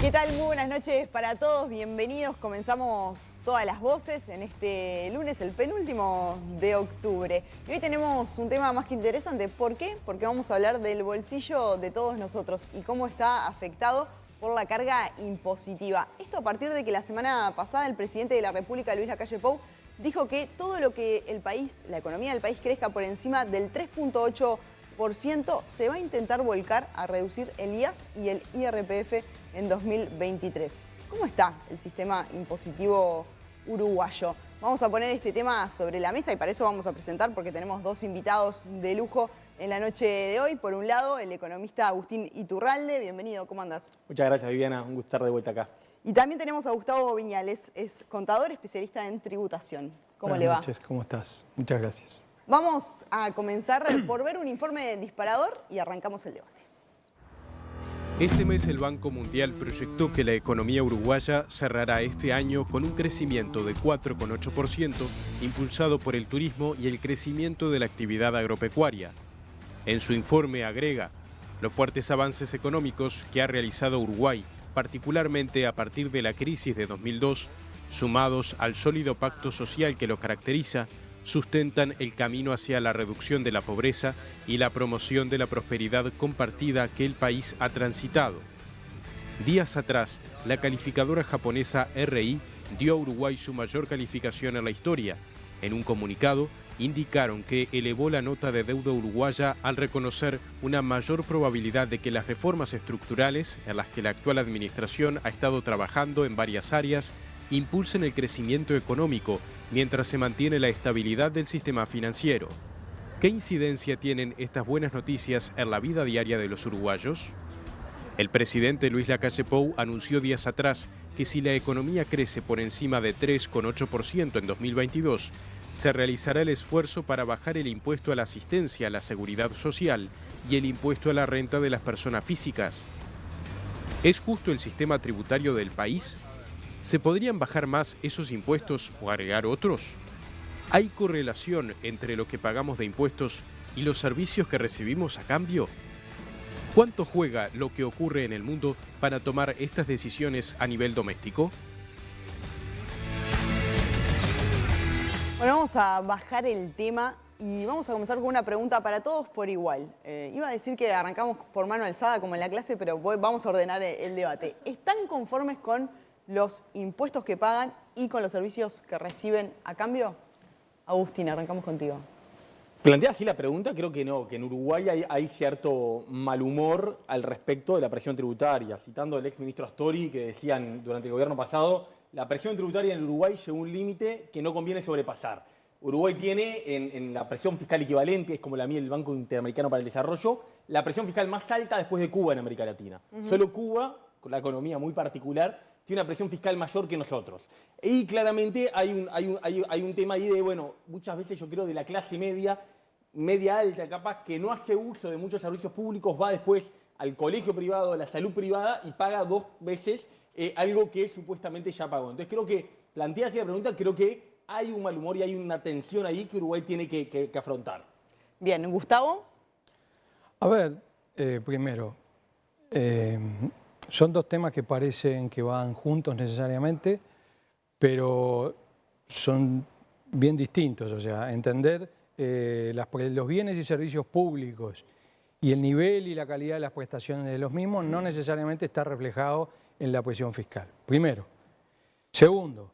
¿Qué tal? Muy buenas noches para todos, bienvenidos. Comenzamos todas las voces en este lunes, el penúltimo de octubre. Y hoy tenemos un tema más que interesante. ¿Por qué? Porque vamos a hablar del bolsillo de todos nosotros y cómo está afectado por la carga impositiva. Esto a partir de que la semana pasada el presidente de la República, Luis Lacalle Pou, dijo que todo lo que el país, la economía del país crezca por encima del 3,8%, se va a intentar volcar a reducir el IAS y el IRPF en 2023. ¿Cómo está el sistema impositivo uruguayo? Vamos a poner este tema sobre la mesa y para eso vamos a presentar, porque tenemos dos invitados de lujo en la noche de hoy. Por un lado, el economista Agustín Iturralde. Bienvenido, ¿cómo andás? Muchas gracias, Viviana. Un gusto estar de vuelta acá. Y también tenemos a Gustavo Viñales, es contador especialista en tributación. ¿Cómo le va? Buenas noches, ¿cómo estás? Muchas gracias. Vamos a comenzar por ver un informe disparador y arrancamos el debate. Este mes el Banco Mundial proyectó que la economía uruguaya cerrará este año con un crecimiento de 4,8%, impulsado por el turismo y el crecimiento de la actividad agropecuaria. En su informe agrega, los fuertes avances económicos que ha realizado Uruguay, particularmente a partir de la crisis de 2002, sumados al sólido pacto social que lo caracteriza, sustentan el camino hacia la reducción de la pobreza y la promoción de la prosperidad compartida que el país ha transitado. Días atrás, la calificadora japonesa RI dio a Uruguay su mayor calificación en la historia. En un comunicado, indicaron que elevó la nota de deuda uruguaya al reconocer una mayor probabilidad de que las reformas estructurales en las que la actual administración ha estado trabajando en varias áreas impulsen el crecimiento económico mientras se mantiene la estabilidad del sistema financiero. ¿Qué incidencia tienen estas buenas noticias en la vida diaria de los uruguayos? El presidente Luis Lacalle Pou anunció días atrás que si la economía crece por encima de 3,8% en 2022, se realizará el esfuerzo para bajar el impuesto a la asistencia a la seguridad social y el impuesto a la renta de las personas físicas. ¿Es justo el sistema tributario del país? ¿Se podrían bajar más esos impuestos o agregar otros? ¿Hay correlación entre lo que pagamos de impuestos y los servicios que recibimos a cambio? ¿Cuánto juega lo que ocurre en el mundo para tomar estas decisiones a nivel doméstico? Bueno, vamos a bajar el tema y vamos a comenzar con una pregunta para todos por igual. Iba a decir que arrancamos por mano alzada como en la clase, pero vamos a ordenar el debate. ¿Están conformes con los impuestos que pagan y con los servicios que reciben a cambio? Agustín, arrancamos contigo. Plantea así la pregunta, creo que no, que en Uruguay hay cierto mal humor al respecto de la presión tributaria. Citando al ex ministro Astori, que decían durante el gobierno pasado, la presión tributaria en Uruguay llegó a un límite que no conviene sobrepasar. Uruguay tiene en la presión fiscal equivalente, es como la mide el Banco Interamericano para el Desarrollo, la presión fiscal más alta después de Cuba en América Latina. Solo Cuba, con la economía muy particular, tiene una presión fiscal mayor que nosotros. Y claramente hay un tema ahí de, bueno, muchas veces yo creo de la clase media alta, capaz que no hace uso de muchos servicios públicos, va después al colegio privado, a la salud privada y paga 2 veces algo que supuestamente ya pagó. Entonces creo que, plantea así la pregunta, creo que hay un mal humor y hay una tensión ahí que Uruguay tiene que afrontar. Bien, Gustavo. A ver, primero, son dos temas que parecen que van juntos necesariamente, pero son bien distintos. O sea, entender los bienes y servicios públicos y el nivel y la calidad de las prestaciones de los mismos no necesariamente está reflejado en la presión fiscal. Primero. Segundo,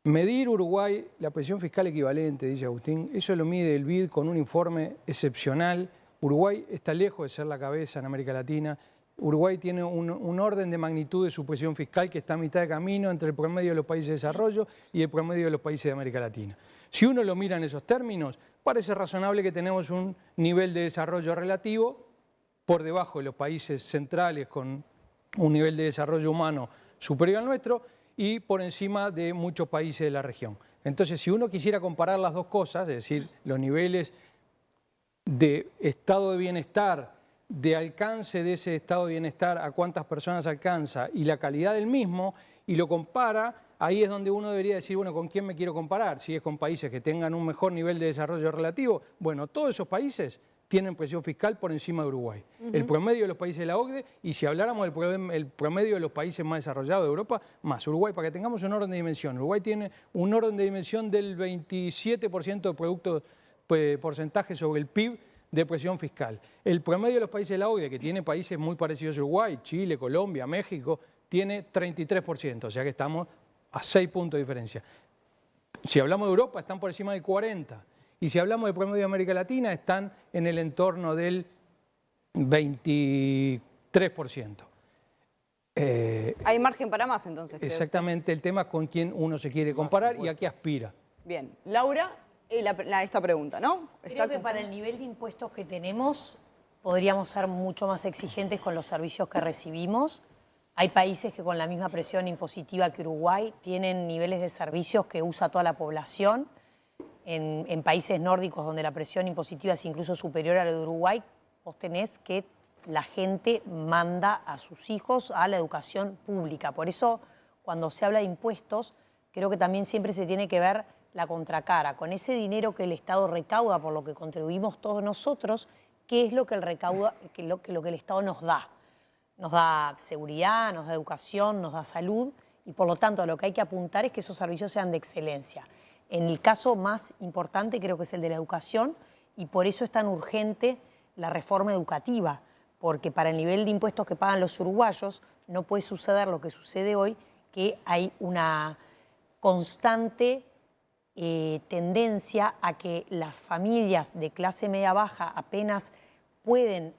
medir Uruguay la presión fiscal equivalente, dice Agustín, eso lo mide el BID con un informe excepcional. Uruguay está lejos de ser la cabeza en América Latina. Uruguay tiene un orden de magnitud de su presión fiscal que está a mitad de camino entre el promedio de los países de desarrollo y el promedio de los países de América Latina. Si uno lo mira en esos términos, parece razonable que tenemos un nivel de desarrollo relativo por debajo de los países centrales con un nivel de desarrollo humano superior al nuestro y por encima de muchos países de la región. Entonces, si uno quisiera comparar las dos cosas, es decir, los niveles de estado de bienestar, de alcance de ese estado de bienestar, a cuántas personas alcanza y la calidad del mismo, y lo compara, ahí es donde uno debería decir, bueno, ¿con quién me quiero comparar? Si es con países que tengan un mejor nivel de desarrollo relativo, bueno, todos esos países tienen presión fiscal por encima de Uruguay. El promedio de los países de la OCDE, y si habláramos del promedio de los países más desarrollados de Europa, más Uruguay, para que tengamos un orden de dimensión. Uruguay tiene un orden de dimensión del 27% de producto, porcentaje sobre el PIB de presión fiscal. El promedio de los países de la OCDE, que tiene países muy parecidos a Uruguay, Chile, Colombia, México, tiene 33%, o sea que estamos a 6 puntos de diferencia. Si hablamos de Europa, están por encima del 40%. Y si hablamos del promedio de América Latina, están en el entorno del 23%. Hay margen para más, entonces. Exactamente, el tema es con quién uno se quiere comparar y a qué aspira. Bien. Laura, esta pregunta, ¿no? Creo que para el nivel de impuestos que tenemos, podríamos ser mucho más exigentes con los servicios que recibimos. Hay países que con la misma presión impositiva que Uruguay tienen niveles de servicios que usa toda la población. En países nórdicos donde la presión impositiva es incluso superior a la de Uruguay, vos tenés que la gente manda a sus hijos a la educación pública. Por eso, cuando se habla de impuestos, creo que también siempre se tiene que ver la contracara. Con ese dinero que el Estado recauda, por lo que contribuimos todos nosotros, ¿qué es lo que lo que el Estado nos da? Nos da seguridad, nos da educación, nos da salud, y por lo tanto a lo que hay que apuntar es que esos servicios sean de excelencia. En el caso más importante creo que es el de la educación, y por eso es tan urgente la reforma educativa, porque para el nivel de impuestos que pagan los uruguayos no puede suceder lo que sucede hoy, que hay una constante tendencia a que las familias de clase media-baja apenas pueden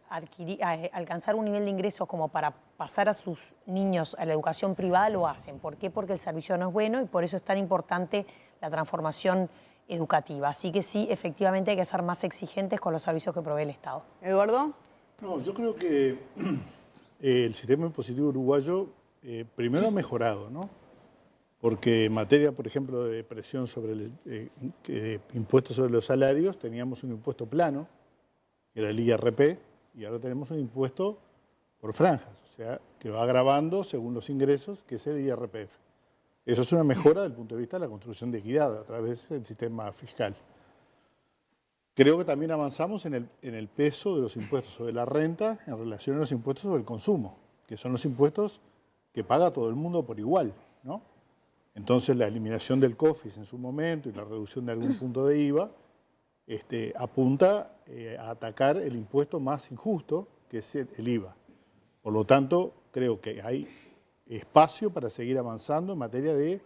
alcanzar un nivel de ingresos como para pasar a sus niños a la educación privada, lo hacen. ¿Por qué? Porque el servicio no es bueno y por eso es tan importante la transformación educativa. Así que sí, efectivamente hay que ser más exigentes con los servicios que provee el Estado. Eduardo. No, yo creo que el sistema impositivo uruguayo primero ha mejorado, ¿no? Porque en materia, por ejemplo, de presión sobre impuestos sobre los salarios, teníamos un impuesto plano, que era el IRP, y ahora tenemos un impuesto por franjas, o sea, que va agravando según los ingresos, que es el IRPF. Eso es una mejora desde el punto de vista de la construcción de equidad a través del sistema fiscal. Creo que también avanzamos en el peso de los impuestos sobre la renta en relación a los impuestos sobre el consumo, que son los impuestos que paga todo el mundo por igual, ¿no? Entonces, la eliminación del COFIS en su momento y la reducción de algún punto de IVA apunta a atacar el impuesto más injusto, que es el IVA. Por lo tanto, creo que hay espacio para seguir avanzando en materia de,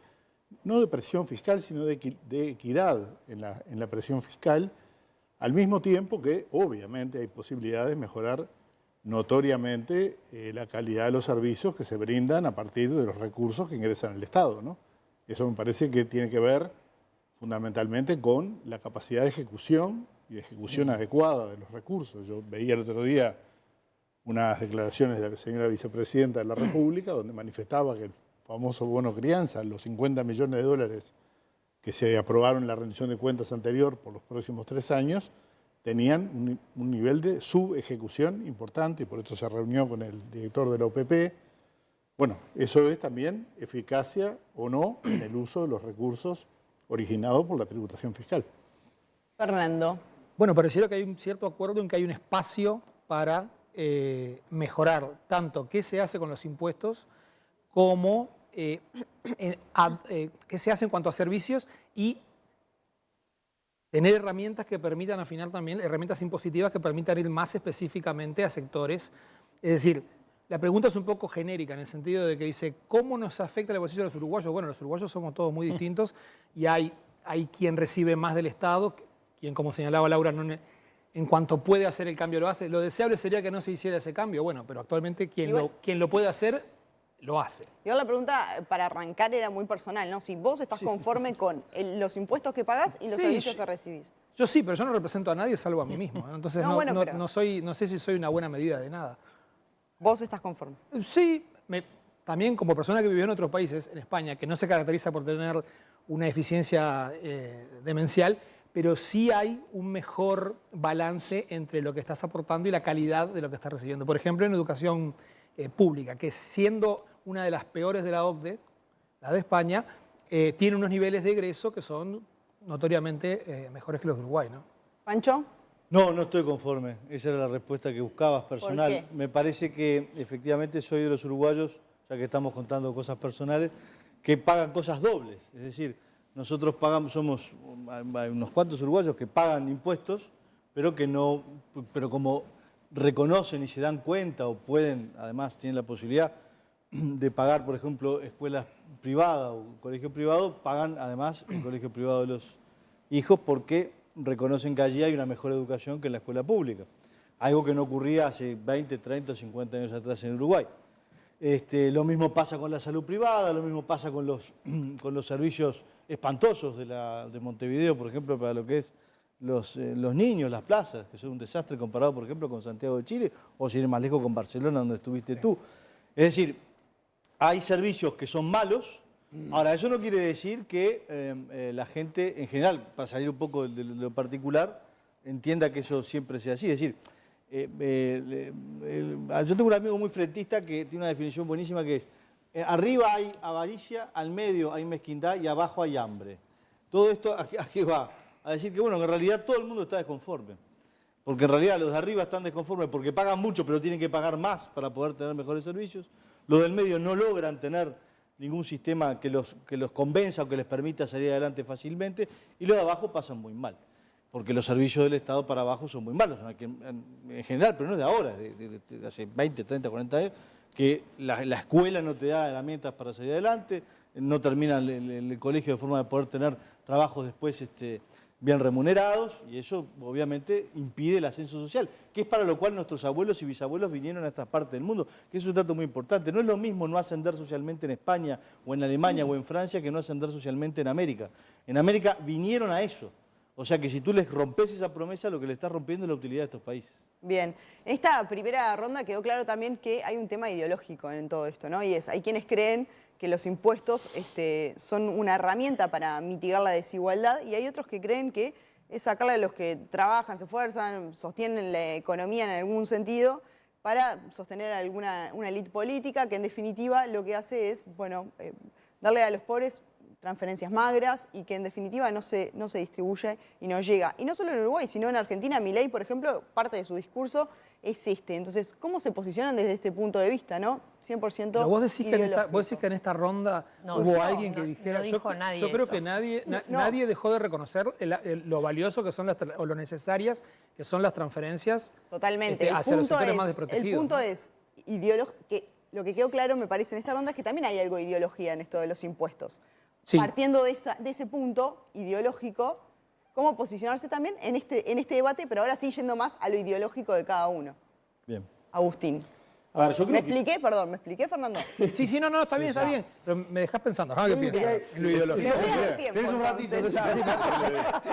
no de presión fiscal, sino de equidad en la presión fiscal, al mismo tiempo que, obviamente, hay posibilidades de mejorar notoriamente la calidad de los servicios que se brindan a partir de los recursos que ingresan al Estado, ¿no? Eso me parece que tiene que ver fundamentalmente con la capacidad de ejecución y de ejecución adecuada de los recursos. Yo veía el otro día unas declaraciones de la señora vicepresidenta de la República donde manifestaba que el famoso bono crianza, los 50 millones de dólares que se aprobaron en la rendición de cuentas anterior por los próximos 3 años, tenían un nivel de subejecución importante y por eso se reunió con el director de la OPP. Bueno, eso es también eficacia o no en el uso de los recursos originados por la tributación fiscal. Fernando. Bueno, pareciera que hay un cierto acuerdo en que hay un espacio para mejorar tanto qué se hace con los impuestos como qué se hace en cuanto a servicios y tener herramientas que permitan afinar también, herramientas impositivas que permitan ir más específicamente a sectores. Es decir, la pregunta es un poco genérica en el sentido de que dice, ¿cómo nos afecta el bolsillo de los uruguayos? Bueno, los uruguayos somos todos muy distintos y hay quien recibe más del Estado, quien, como señalaba Laura, en cuanto puede hacer el cambio lo hace. Lo deseable sería que no se hiciera ese cambio, bueno, pero actualmente quien lo puede hacer, lo hace. Igual la pregunta para arrancar era muy personal, ¿no? Si vos estás conforme con los impuestos que pagás y los servicios que recibís. Yo sí, pero yo no represento a nadie salvo a mí mismo, ¿no? Entonces no sé si soy una buena medida de nada. ¿Vos estás conforme? Sí, también como persona que vivió en otros países, en España, que no se caracteriza por tener una eficiencia demencial, pero sí hay un mejor balance entre lo que estás aportando y la calidad de lo que estás recibiendo. Por ejemplo, en educación pública, que siendo una de las peores de la OCDE, la de España, tiene unos niveles de egreso que son notoriamente mejores que los de Uruguay, ¿no? ¿Pancho? No, no estoy conforme. Esa era la respuesta que buscabas, personal. qué? Me parece que efectivamente soy de los uruguayos, ya que estamos contando cosas personales, que pagan cosas dobles. Es decir, nosotros pagamos, hay unos cuantos uruguayos que pagan impuestos, pero como reconocen y se dan cuenta o pueden, además tienen la posibilidad de pagar, por ejemplo, escuelas privadas o colegio privado, pagan además el colegio privado de los hijos porque reconocen que allí hay una mejor educación que en la escuela pública. Algo que no ocurría hace 20, 30 o 50 años atrás en Uruguay. Lo mismo pasa con la salud privada, lo mismo pasa con los servicios espantosos de Montevideo, por ejemplo, para lo que es los niños, las plazas, que son un desastre comparado, por ejemplo, con Santiago de Chile, o sin ir más lejos con Barcelona, donde estuviste tú. Es decir, hay servicios que son malos. Ahora, eso no quiere decir que la gente, en general, para salir un poco de lo particular, entienda que eso siempre sea así. Es decir, yo tengo un amigo muy frentista que tiene una definición buenísima que es: arriba hay avaricia, al medio hay mezquindad y abajo hay hambre. Todo esto, ¿a qué va? A decir que, bueno, que en realidad todo el mundo está desconforme. Porque en realidad los de arriba están desconformes porque pagan mucho, pero tienen que pagar más para poder tener mejores servicios. Los del medio no logran tener ningún sistema que los convenza o que les permita salir adelante fácilmente. Y los de abajo pasan muy mal. Porque los servicios del Estado para abajo son muy malos. En general, pero no es de ahora, de hace 20, 30, 40 años, que la escuela no te da herramientas para salir adelante, no termina el colegio de forma de poder tener trabajos después bien remunerados, y eso obviamente impide el ascenso social, que es para lo cual nuestros abuelos y bisabuelos vinieron a esta parte del mundo, que es un dato muy importante. No es lo mismo no ascender socialmente en España o en Alemania o en Francia que no ascender socialmente en América. En América vinieron a eso. O sea que si tú les rompes esa promesa, lo que le estás rompiendo es la utilidad de estos países. Bien, en esta primera ronda quedó claro también que hay un tema ideológico en todo esto, ¿no? Y hay quienes creen que los impuestos son una herramienta para mitigar la desigualdad, y hay otros que creen que es sacarle a los que trabajan, se esfuerzan, sostienen la economía en algún sentido para sostener una élite política que en definitiva lo que hace es, bueno, darle a los pobres transferencias magras y que en definitiva no se distribuye y no llega. Y no solo en Uruguay, sino en Argentina. Milei, por ejemplo, parte de su discurso es Entonces, ¿cómo se posicionan desde este punto de vista, no? 100% Pero vos decís ideológico. que en esta ronda No, hubo no, alguien que no, dijera... no dijo nadie yo creo eso. que nadie No. dejó de reconocer lo valioso que son o lo necesarias que son las transferencias Totalmente. hacia los sectores más desprotegidos. El punto ¿no? es que lo que quedó claro, me parece, en esta ronda es que también hay algo de ideología en esto de los impuestos. Sí. Partiendo de ese punto ideológico, cómo posicionarse también en este debate, pero ahora sí yendo más a lo ideológico de cada uno. Bien. Agustín. A ver, yo ¿Me creo que... expliqué? Perdón, ¿me expliqué, Fernando? Sí, no, está bien, está bien. Pero me dejás pensando. ¿Qué piensas? En lo ideológico. Le voy a dar tiempo, Tenés un ratito, entonces.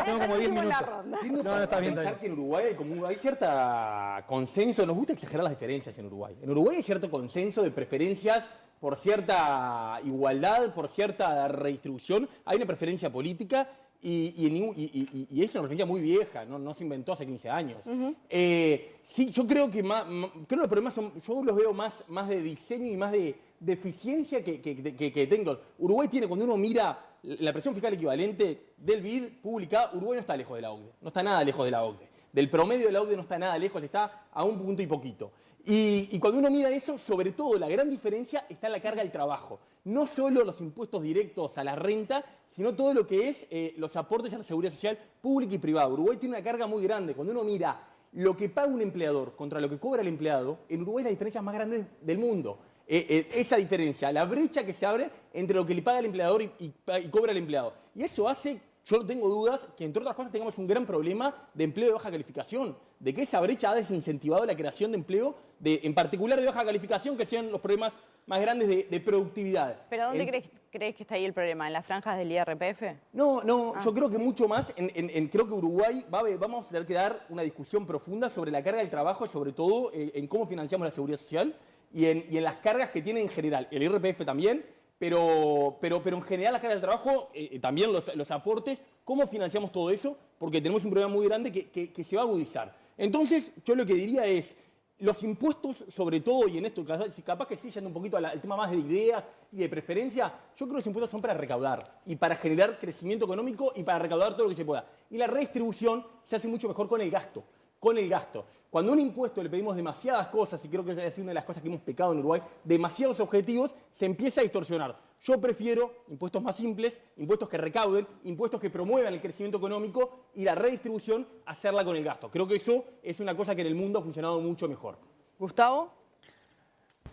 Tengo como 10 Tenemos la minutos. ronda. No, está bien, Pensar que en Uruguay hay cierta consenso, nos gusta exagerar las diferencias en Uruguay. En Uruguay hay cierto consenso de preferencias por cierta igualdad, por cierta redistribución. Hay una preferencia política y es una preferencia muy vieja, no se inventó hace 15 años. Sí, yo creo que creo los problemas yo los veo más de diseño y más de eficiencia que tengo. Uruguay tiene, cuando uno mira la presión fiscal equivalente del BID publicada, Uruguay no está lejos de la OCDE, no está nada lejos de la OCDE. Del promedio de la OCDE no está nada lejos, está a un punto y poquito. Y cuando uno mira eso, sobre todo la gran diferencia está en la carga del trabajo. No solo los impuestos directos a la renta, sino todo lo que es los aportes a la seguridad social pública y privada. Uruguay tiene una carga muy grande. Cuando uno mira lo que paga un empleador contra lo que cobra el empleado, en Uruguay es la diferencia más grande del mundo. Esa diferencia, la brecha que se abre entre lo que le paga el empleador y cobra el empleado. Y eso hace, yo no tengo dudas, que entre otras cosas tengamos un gran problema de empleo de baja calificación, de que esa brecha ha desincentivado la creación de empleo, en particular de baja calificación, que sean los problemas más grandes de productividad. ¿Pero dónde crees que está ahí el problema? ¿En las franjas del IRPF? No, yo creo que mucho más, creo que Uruguay vamos a tener que dar una discusión profunda sobre la carga del trabajo, sobre todo en cómo financiamos la seguridad social y en las cargas que tiene en general, el IRPF también, pero en general las cargas del trabajo, también los aportes, cómo financiamos todo eso, porque tenemos un problema muy grande que se va a agudizar. Entonces, yo lo que diría es, los impuestos, sobre todo, y en esto capaz que sí, yendo un poquito al tema más de ideas y de preferencia, yo creo que los impuestos son para recaudar y para generar crecimiento económico y para recaudar todo lo que se pueda. Y la redistribución se hace mucho mejor con el gasto. con el gasto. Cuando a un impuesto le pedimos demasiadas cosas, y creo que esa es una de las cosas que hemos pecado en Uruguay, demasiados objetivos, se empieza a distorsionar. Yo prefiero impuestos más simples, impuestos que recauden, impuestos que promuevan el crecimiento económico y la redistribución, hacerla con el gasto. Creo que eso es una cosa que en el mundo ha funcionado mucho mejor. Gustavo.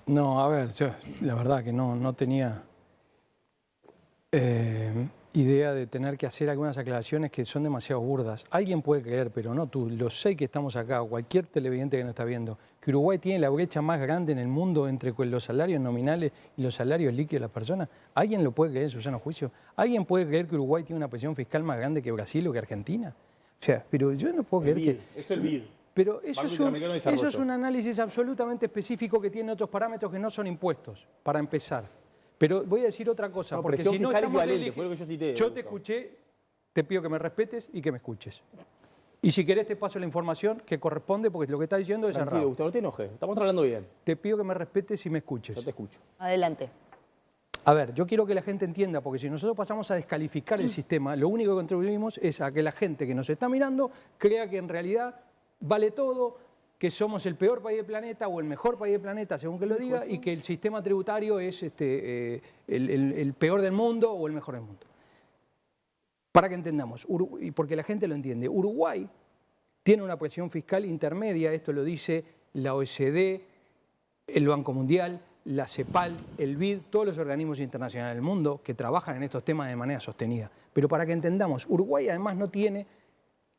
No, a ver, yo la verdad que no tenía idea de tener que hacer algunas aclaraciones que son demasiado burdas. Alguien puede creer, pero no tú, los 6 que estamos acá, cualquier televidente que nos está viendo, que Uruguay tiene la brecha más grande en el mundo entre los salarios nominales y los salarios líquidos de las personas. ¿Alguien lo puede creer en su sano juicio? ¿Alguien puede creer que Uruguay tiene una presión fiscal más grande que Brasil o que Argentina? O sea, pero yo no puedo creer que... Eso es el BID. Pero eso es un análisis absolutamente específico que tiene otros parámetros que no son impuestos, para empezar. Pero voy a decir otra cosa, No, porque presión si no fiscal estamos equivalente, fue lo que yo cité. yo te escuché, te pido que me respetes y que me escuches. Y si querés te paso la información que corresponde, porque lo que estás diciendo es Tranquilo, errado. Gustavo, no te enojes, estamos hablando bien. Te pido que me respetes y me escuches. Yo te escucho. Adelante. A ver, yo quiero que la gente entienda, porque si nosotros pasamos a descalificar el sistema, lo único que contribuimos es a que la gente que nos está mirando crea que en realidad vale todo, que somos el peor país del planeta o el mejor país del planeta, según que lo diga, y que el sistema tributario es el peor del mundo o el mejor del mundo. Para que entendamos, y porque la gente lo entiende, Uruguay tiene una presión fiscal intermedia, esto lo dice la OECD, el Banco Mundial, la CEPAL, el BID, todos los organismos internacionales del mundo que trabajan en estos temas de manera sostenida. Pero para que entendamos, Uruguay además no tiene,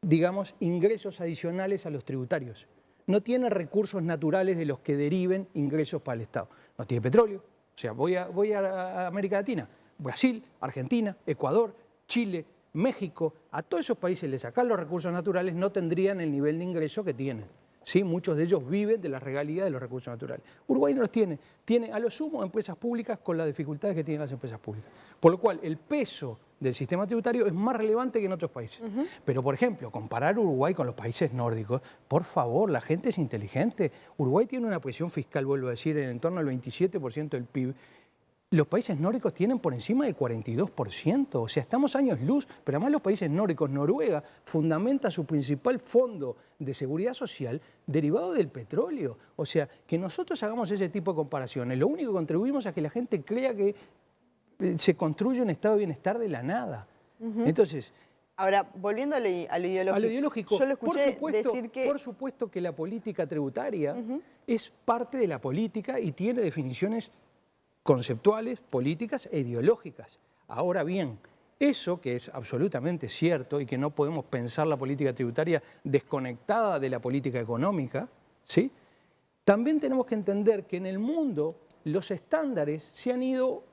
digamos, ingresos adicionales a los tributarios. No tiene recursos naturales de los que deriven ingresos para el Estado. No tiene petróleo. O sea, voy a América Latina, Brasil, Argentina, Ecuador, Chile, México. A todos esos países les sacan los recursos naturales, no tendrían el nivel de ingreso que tienen. ¿Sí? Muchos de ellos viven de la regalía de los recursos naturales. Uruguay no los tiene. Tiene a lo sumo empresas públicas con las dificultades que tienen las empresas públicas. Por lo cual, el peso del sistema tributario es más relevante que en otros países. Pero, por ejemplo, comparar Uruguay con los países nórdicos, por favor, la gente es inteligente. Uruguay tiene una presión fiscal, vuelvo a decir, en torno al 27% del PIB. Los países nórdicos tienen por encima del 42%, o sea, estamos años luz, pero además los países nórdicos, Noruega, fundamenta su principal fondo de seguridad social derivado del petróleo. O sea, que nosotros hagamos ese tipo de comparaciones, lo único que contribuimos a que la gente crea que se construye un estado de bienestar de la nada. Entonces... Ahora, volviendo a lo ideológico. A lo ideológico, yo lo escuché decir que... Por supuesto que la política tributaria es parte de la política y tiene definiciones conceptuales, políticas e ideológicas. Ahora bien, eso que es absolutamente cierto y que no podemos pensar la política tributaria desconectada de la política económica, ¿sí? También tenemos que entender que en el mundo los estándares se han ido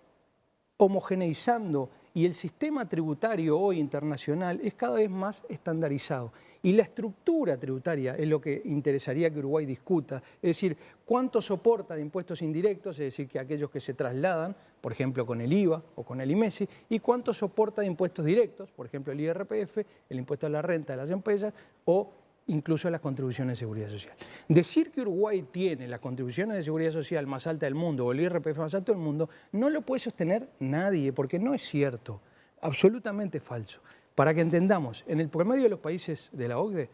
homogeneizando y el sistema tributario hoy internacional es cada vez más estandarizado. Y la estructura tributaria es lo que interesaría que Uruguay discuta, es decir, cuánto soporta de impuestos indirectos, es decir, que aquellos que se trasladan, por ejemplo, con el IVA o con el IMESI, y cuánto soporta de impuestos directos, por ejemplo, el IRPF, el impuesto a la renta de las empresas o incluso las contribuciones de seguridad social. Decir que Uruguay tiene las contribuciones de seguridad social más altas del mundo o el IRPF más alto del mundo no lo puede sostener nadie, porque no es cierto, absolutamente falso. Para que entendamos, en el promedio de los países de la OCDE,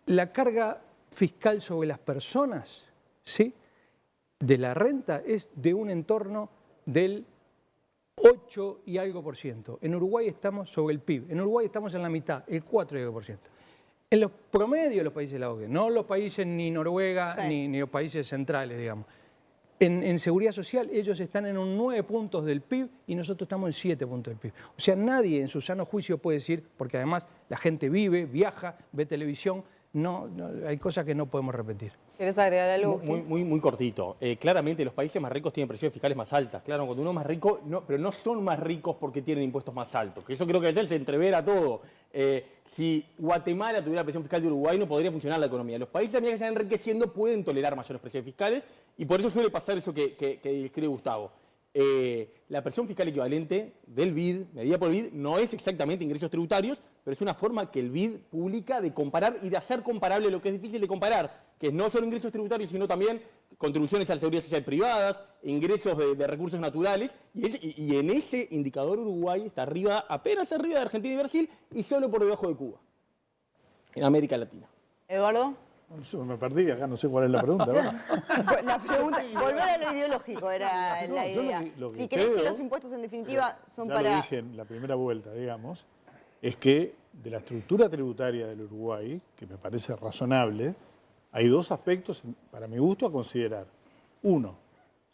la carga fiscal sobre las personas, ¿sí?, de la renta es de un entorno del 8 y algo por ciento. En Uruguay estamos sobre el PIB, en Uruguay estamos en la mitad, el 4 y algo por ciento. En los promedios de los países de la OCDE, no los países ni Noruega ni los países centrales, digamos. En seguridad social ellos están en un 9 puntos del PIB y nosotros estamos en 7 puntos del PIB. O sea, nadie en su sano juicio puede decir, porque además la gente vive, viaja, ve televisión, no, hay cosas que no podemos repetir. ¿Querés agregar algo? Muy cortito. Claramente los países más ricos tienen presiones fiscales más altas. Claro, cuando uno es más rico, pero no son más ricos porque tienen impuestos más altos. Que eso creo que ayer se entrevera todo. Si Guatemala tuviera la presión fiscal de Uruguay, no podría funcionar la economía. Los países a medida que se van enriqueciendo pueden tolerar mayores presiones fiscales y por eso suele pasar eso que describe Gustavo. La presión fiscal equivalente del BID, medida por el BID, no es exactamente ingresos tributarios, pero es una forma que el BID publica de comparar y de hacer comparable lo que es difícil de comparar, que no solo ingresos tributarios, sino también contribuciones a la seguridad social privadas, ingresos de recursos naturales, y en ese indicador Uruguay está arriba, apenas arriba de Argentina y Brasil, y solo por debajo de Cuba. en América Latina. Eduardo. Me perdí, acá no sé cuál es la pregunta. ¿verdad? La pregunta, volver a lo ideológico era No, la yo idea. lo que Si crees que creo, los impuestos en definitiva son ya para... lo dije en la primera vuelta, digamos, es que de la estructura tributaria del Uruguay, que me parece razonable, hay dos aspectos, para mi gusto, a considerar. Uno,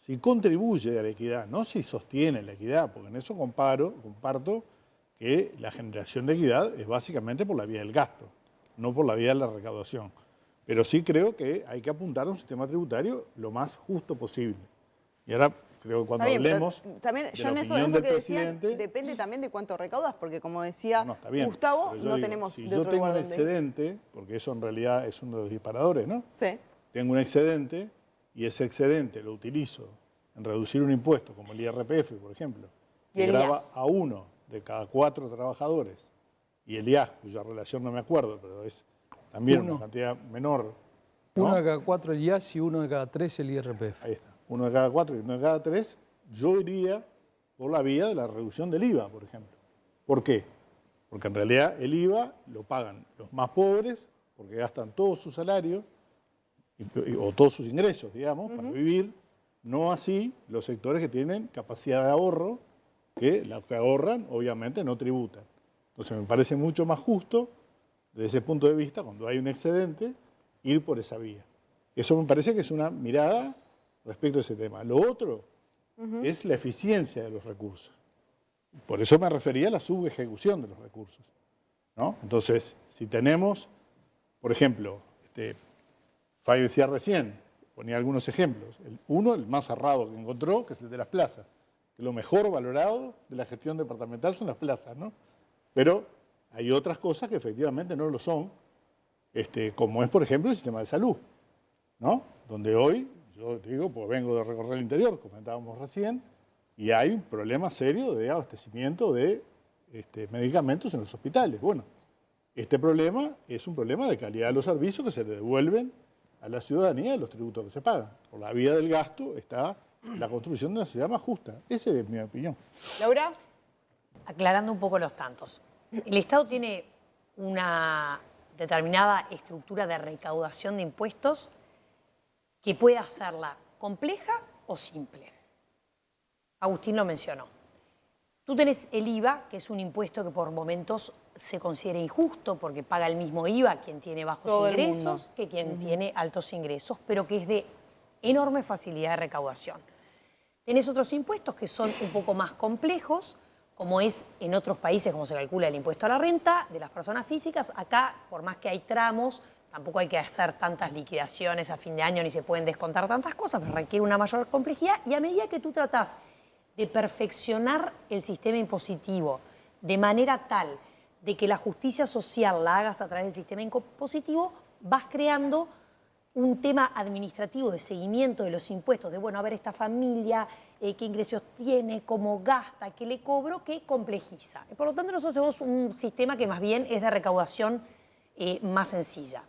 si contribuye a la equidad, no si sostiene la equidad, porque en eso comparto que la generación de equidad es básicamente por la vía del gasto, no por la vía de la recaudación. Pero sí creo que hay que apuntar a un sistema tributario lo más justo posible. Y ahora creo que cuando Está bien, pero hablemos también, de yo la en eso opinión del que decían, presidente... depende también de cuánto recaudas, porque como decía No, está bien, Gustavo, pero yo no digo, tenemos si de yo otro tengo lugar un donde ir. excedente, porque eso en realidad es uno de los disparadores, ¿no? Sí. Tengo un excedente y ese excedente lo utilizo en reducir un impuesto, como el IRPF, por ejemplo, Y que el grava IAS. a 1 de cada 4 trabajadores, y el IAS, cuya relación no me acuerdo, pero es también Uno. una cantidad menor, ¿no? 1 de cada 4 el IAS y 1 de cada 3 el IRPF. Ahí está, 1 de cada 4 y 1 de cada 3, yo iría por la vía de la reducción del IVA, por ejemplo. ¿Por qué? Porque en realidad el IVA lo pagan los más pobres, porque gastan todo su salario o todos sus ingresos, digamos, para vivir, no así los sectores que tienen capacidad de ahorro, que los que ahorran obviamente no tributan. Entonces me parece mucho más justo, desde ese punto de vista, cuando hay un excedente, ir por esa vía. Eso me parece que es una mirada respecto a ese tema. Lo otro es la eficiencia de los recursos. Por eso me refería a la subejecución de los recursos, ¿no? Entonces, si tenemos, por ejemplo, Fabio decía recién, ponía algunos ejemplos. Uno, el más cerrado que encontró, que es el de las plazas. Que lo mejor valorado de la gestión departamental son las plazas, ¿no? Pero hay otras cosas que efectivamente no lo son, como es, por ejemplo, el sistema de salud, ¿no? Donde hoy, yo digo, pues vengo de recorrer el interior, comentábamos recién, y hay un problema serio de abastecimiento de medicamentos en los hospitales. Bueno, este problema es un problema de calidad de los servicios que se le devuelven a la ciudadanía de los tributos que se pagan. Por la vía del gasto está la construcción de una sociedad más justa. Esa es mi opinión. Laura. Aclarando un poco los tantos. El Estado tiene una determinada estructura de recaudación de impuestos que puede hacerla compleja o simple. Agustín lo mencionó. Tú tenés el IVA, que es un impuesto que por momentos se considera injusto porque paga el mismo IVA quien tiene bajos Todo el ingresos mundo. que quien tiene altos ingresos, pero que es de enorme facilidad de recaudación. Tenés otros impuestos que son un poco más complejos, como es en otros países, como se calcula el impuesto a la renta de las personas físicas. Acá, por más que hay tramos, tampoco hay que hacer tantas liquidaciones a fin de año ni se pueden descontar tantas cosas, pero requiere una mayor complejidad. Y a medida que tú tratás de perfeccionar el sistema impositivo de manera tal de que la justicia social la hagas a través del sistema impositivo, vas creando un tema administrativo de seguimiento de los impuestos, de, bueno, a ver esta familia, qué ingresos tiene, cómo gasta, qué le cobro, que complejiza. Por lo tanto, nosotros tenemos un sistema que más bien es de recaudación más sencilla.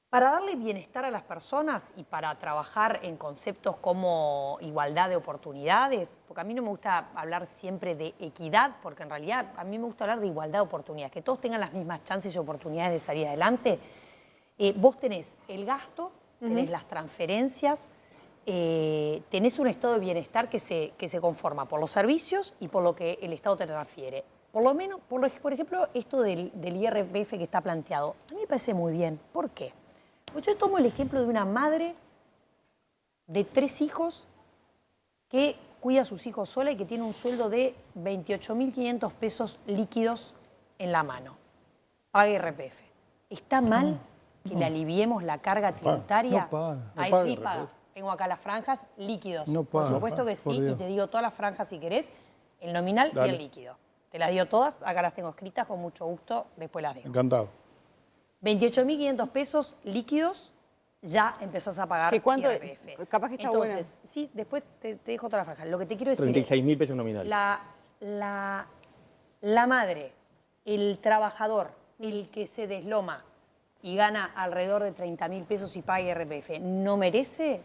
Para darle bienestar a las personas y para trabajar en conceptos como igualdad de oportunidades, porque a mí no me gusta hablar siempre de equidad, porque en realidad a mí me gusta hablar de igualdad de oportunidades, que todos tengan las mismas chances y oportunidades de salir adelante. Vos tenés el gasto, tenés las transferencias, tenés un estado de bienestar que se conforma por los servicios y por lo que el Estado te transfiere. Por lo menos, por ejemplo, esto del IRPF que está planteado, a mí me parece muy bien. ¿Por qué? Pues yo tomo el ejemplo de una madre de 3 hijos que cuida a sus hijos sola y que tiene un sueldo de 28.500 pesos líquidos en la mano. Paga IRPF. ¿Está mal que le aliviemos la carga tributaria? No paga. No Ahí paga sí IRPF. paga. Tengo acá las franjas líquidos. No Por paga, supuesto que por sí, y Dios. te digo todas las franjas si querés, el nominal Dale. y el líquido. Te las digo todas, acá las tengo escritas con mucho gusto, después las digo. Encantado. 28.500 pesos líquidos, ya empezás a pagar ¿Qué cuánto? IRPF. Capaz que está Entonces, sí, después te dejo toda la franja. Lo que te quiero decir es, 36.000 pesos nominal. la madre, el trabajador, el que se desloma y gana alrededor de 30.000 pesos y paga IRPF, ¿no merece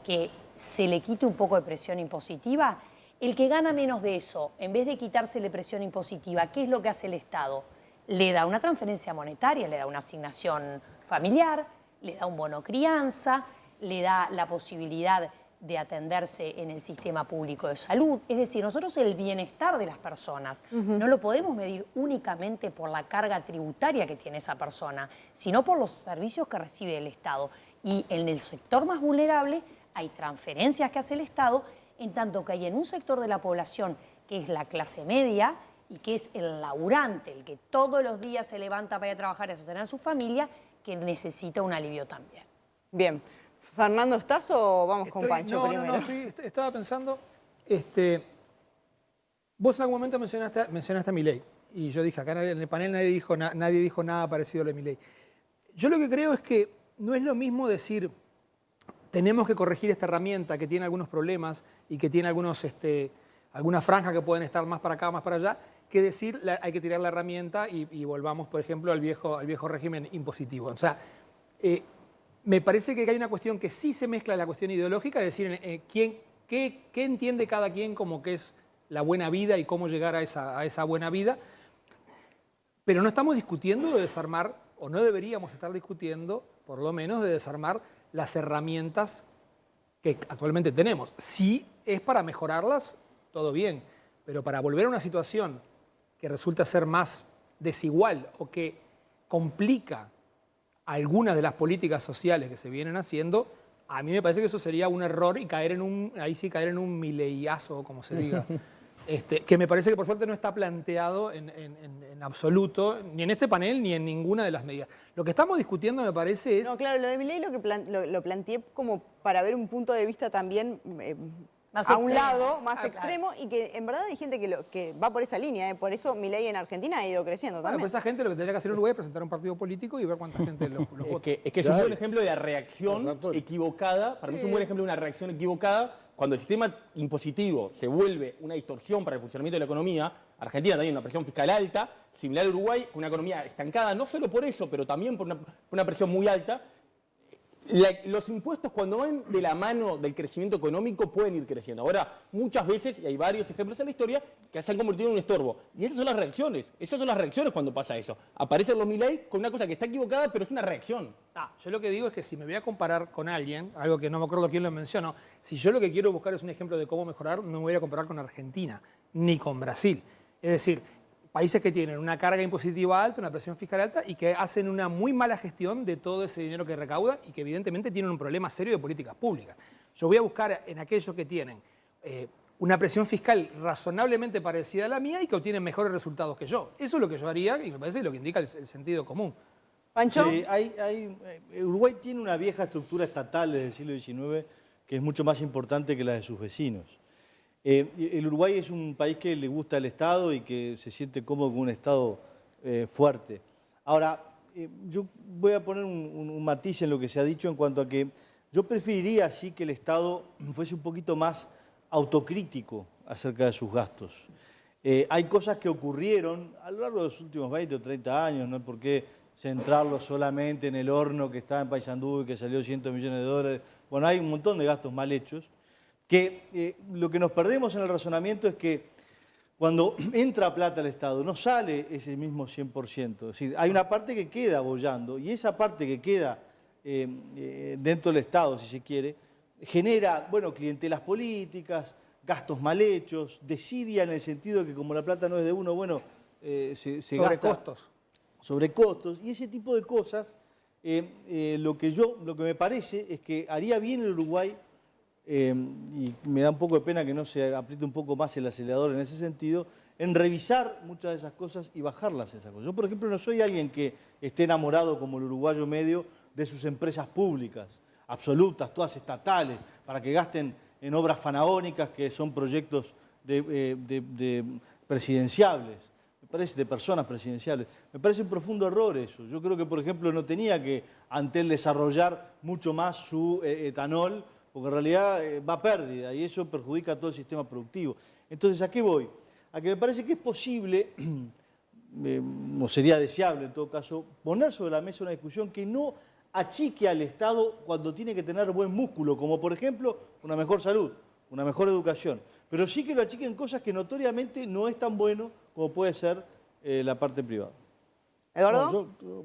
que se le quite un poco de presión impositiva? El que gana menos de eso, en vez de quitársele presión impositiva, ¿qué es lo que hace el Estado? le da una transferencia monetaria, le da una asignación familiar, le da un bono crianza, le da la posibilidad de atenderse en el sistema público de salud. Es decir, nosotros el bienestar de las personas no lo podemos medir únicamente por la carga tributaria que tiene esa persona, sino por los servicios que recibe el Estado. Y en el sector más vulnerable hay transferencias que hace el Estado, en tanto que hay en un sector de la población que es la clase media y que es el laburante, el que todos los días se levanta para ir a trabajar y a sostener a su familia, que necesita un alivio también. Bien. Fernando, ¿estás o vamos con Pancho primero? Estaba pensando, vos en algún momento mencionaste a Milei, y yo dije, acá en el panel nadie dijo nada parecido a lo de Milei. Yo lo que creo es que no es lo mismo decir, tenemos que corregir esta herramienta que tiene algunos problemas y que tiene algunas franjas que pueden estar más para acá, más para allá, que decir, hay que tirar la herramienta y volvamos, por ejemplo, al viejo régimen impositivo. O sea, me parece que hay una cuestión que sí se mezcla la cuestión ideológica, es decir, qué entiende cada quien como que es la buena vida y cómo llegar a esa buena vida, pero no estamos discutiendo de desarmar, o no deberíamos estar discutiendo, por lo menos, de desarmar las herramientas que actualmente tenemos. Si es para mejorarlas, todo bien, pero para volver a una situación que resulta ser más desigual o que complica algunas de las políticas sociales que se vienen haciendo, a mí me parece que eso sería un error y caer en un mileiazo, como se diga, que me parece que por suerte no está planteado en absoluto, ni en este panel ni en ninguna de las medidas. Lo que estamos discutiendo, me parece, es... No, claro, lo de Milei lo planteé como para ver un punto de vista también Más a un extremo. lado, más Claro. extremo, y que en verdad hay gente que va por esa línea. Por eso Milei en Argentina ha ido creciendo Bueno, también. pues esa gente lo que tendría que hacer en Uruguay es presentar un partido político y ver cuánta gente los vota. Es que es un buen ejemplo de la reacción Exacto. equivocada. Para mí es un buen ejemplo de una reacción equivocada. Cuando el sistema impositivo se vuelve una distorsión para el funcionamiento de la economía, Argentina también una presión fiscal alta, similar a Uruguay, con una economía estancada, no solo por eso, pero también por una presión muy alta. Los impuestos, cuando van de la mano del crecimiento económico, pueden ir creciendo. Ahora, muchas veces, y hay varios ejemplos en la historia, que se han convertido en un estorbo. Y esas son las reacciones cuando pasa eso. Aparecen los Milei con una cosa que está equivocada, pero es una reacción. Yo lo que digo es que si me voy a comparar con alguien, algo que no me acuerdo quién lo mencionó, si yo lo que quiero buscar es un ejemplo de cómo mejorar, no me voy a comparar con Argentina, ni con Brasil. Es decir, países que tienen una carga impositiva alta, una presión fiscal alta y que hacen una muy mala gestión de todo ese dinero que recaudan y que evidentemente tienen un problema serio de políticas públicas. Yo voy a buscar en aquellos que tienen una presión fiscal razonablemente parecida a la mía y que obtienen mejores resultados que yo. Eso es lo que yo haría y me parece lo que indica el sentido común. Pancho. Sí, Uruguay tiene una vieja estructura estatal desde el siglo XIX que es mucho más importante que la de sus vecinos. El Uruguay es un país que le gusta el Estado y que se siente cómodo con un Estado fuerte. Ahora, yo voy a poner un matiz en lo que se ha dicho en cuanto a que yo preferiría sí que el Estado fuese un poquito más autocrítico acerca de sus gastos. Hay cosas que ocurrieron a lo largo de los últimos 20 o 30 años, no hay por qué centrarlo solamente en el horno que está en Paysandú y que salió $100 millones. Bueno, hay un montón de gastos mal hechos, que lo que nos perdemos en el razonamiento es que cuando entra plata al Estado no sale ese mismo 100%. Es decir, hay una parte que queda boyando y esa parte que queda dentro del Estado, si se quiere, genera, bueno, clientelas políticas, gastos mal hechos, desidia en el sentido de que como la plata no es de uno, bueno, se Sobre gasta costos. sobre costos y ese tipo de cosas. Lo que me parece es que haría bien el Uruguay, y me da un poco de pena que no se apriete un poco más el acelerador en ese sentido, en revisar muchas de esas cosas y bajarlas esas cosas. Yo, por ejemplo, no soy alguien que esté enamorado como el uruguayo medio de sus empresas públicas, absolutas, todas estatales, para que gasten en obras faraónicas que son proyectos presidenciables. Me parece, de personas presidenciales. Me parece un profundo error eso. Yo creo que, por ejemplo, no tenía que Antel desarrollar mucho más su etanol, porque en realidad va a pérdida y eso perjudica a todo el sistema productivo. Entonces, ¿a qué voy? A que me parece que es posible, o sería deseable en todo caso, poner sobre la mesa una discusión que no achique al Estado cuando tiene que tener buen músculo, como por ejemplo una mejor salud, una mejor educación, pero sí que lo achiquen cosas que notoriamente no es tan bueno como puede ser la parte privada. ¿Eduardo? No, yo,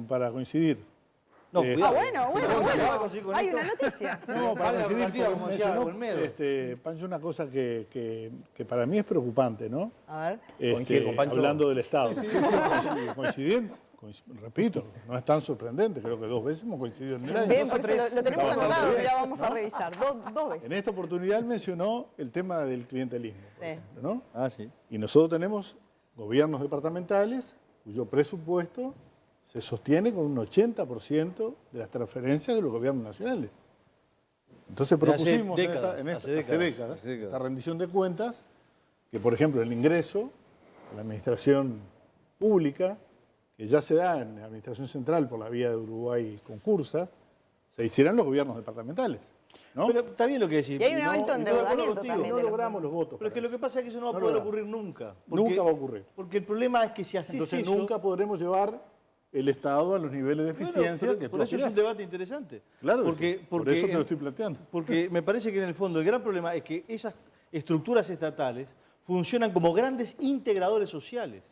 para coincidir. No, cuidado. Bueno. conseguir con Hay esto. una noticia. No, para Valga coincidir, relativa, porque como decía mencionó, Olmedo. Pancho, una cosa que para mí es preocupante, ¿no? A ver. Coincide con Pancho. Hablando del Estado. Sí, coincidiendo. Repito, no es tan sorprendente, creo que 2 veces hemos coincidido en el año. Bien, por eso lo tenemos Estamos anotado, bien, ya vamos a ¿no? revisar. Dos veces. En esta oportunidad él mencionó el tema del clientelismo, por Sí. ejemplo, ¿no? Ah, sí. Y nosotros tenemos gobiernos departamentales cuyo presupuesto se sostiene con un 80% de las transferencias de los gobiernos nacionales. Entonces De hace propusimos décadas, hace hace décadas décadas. esta rendición de cuentas, que por ejemplo el ingreso a la administración pública, que ya se da en la administración central por la vía de Uruguay concursa, se hicieran los gobiernos departamentales, ¿no? Pero está bien lo que decís. Y hay un alto estoy de acuerdo endeudamiento contigo, también. no de los- logramos los votos. Pero es que para lo que pasa es que eso no va a No poder logramos. ocurrir nunca. Nunca va a ocurrir. Porque el problema es que si haces Entonces eso... nunca podremos llevar el Estado a los niveles de Bueno, eficiencia pero que por tú eso es un aspirás. debate interesante. Claro que porque, sí, por eso te lo estoy planteando. Porque me parece que en el fondo el gran problema es que esas estructuras estatales funcionan como grandes integradores sociales.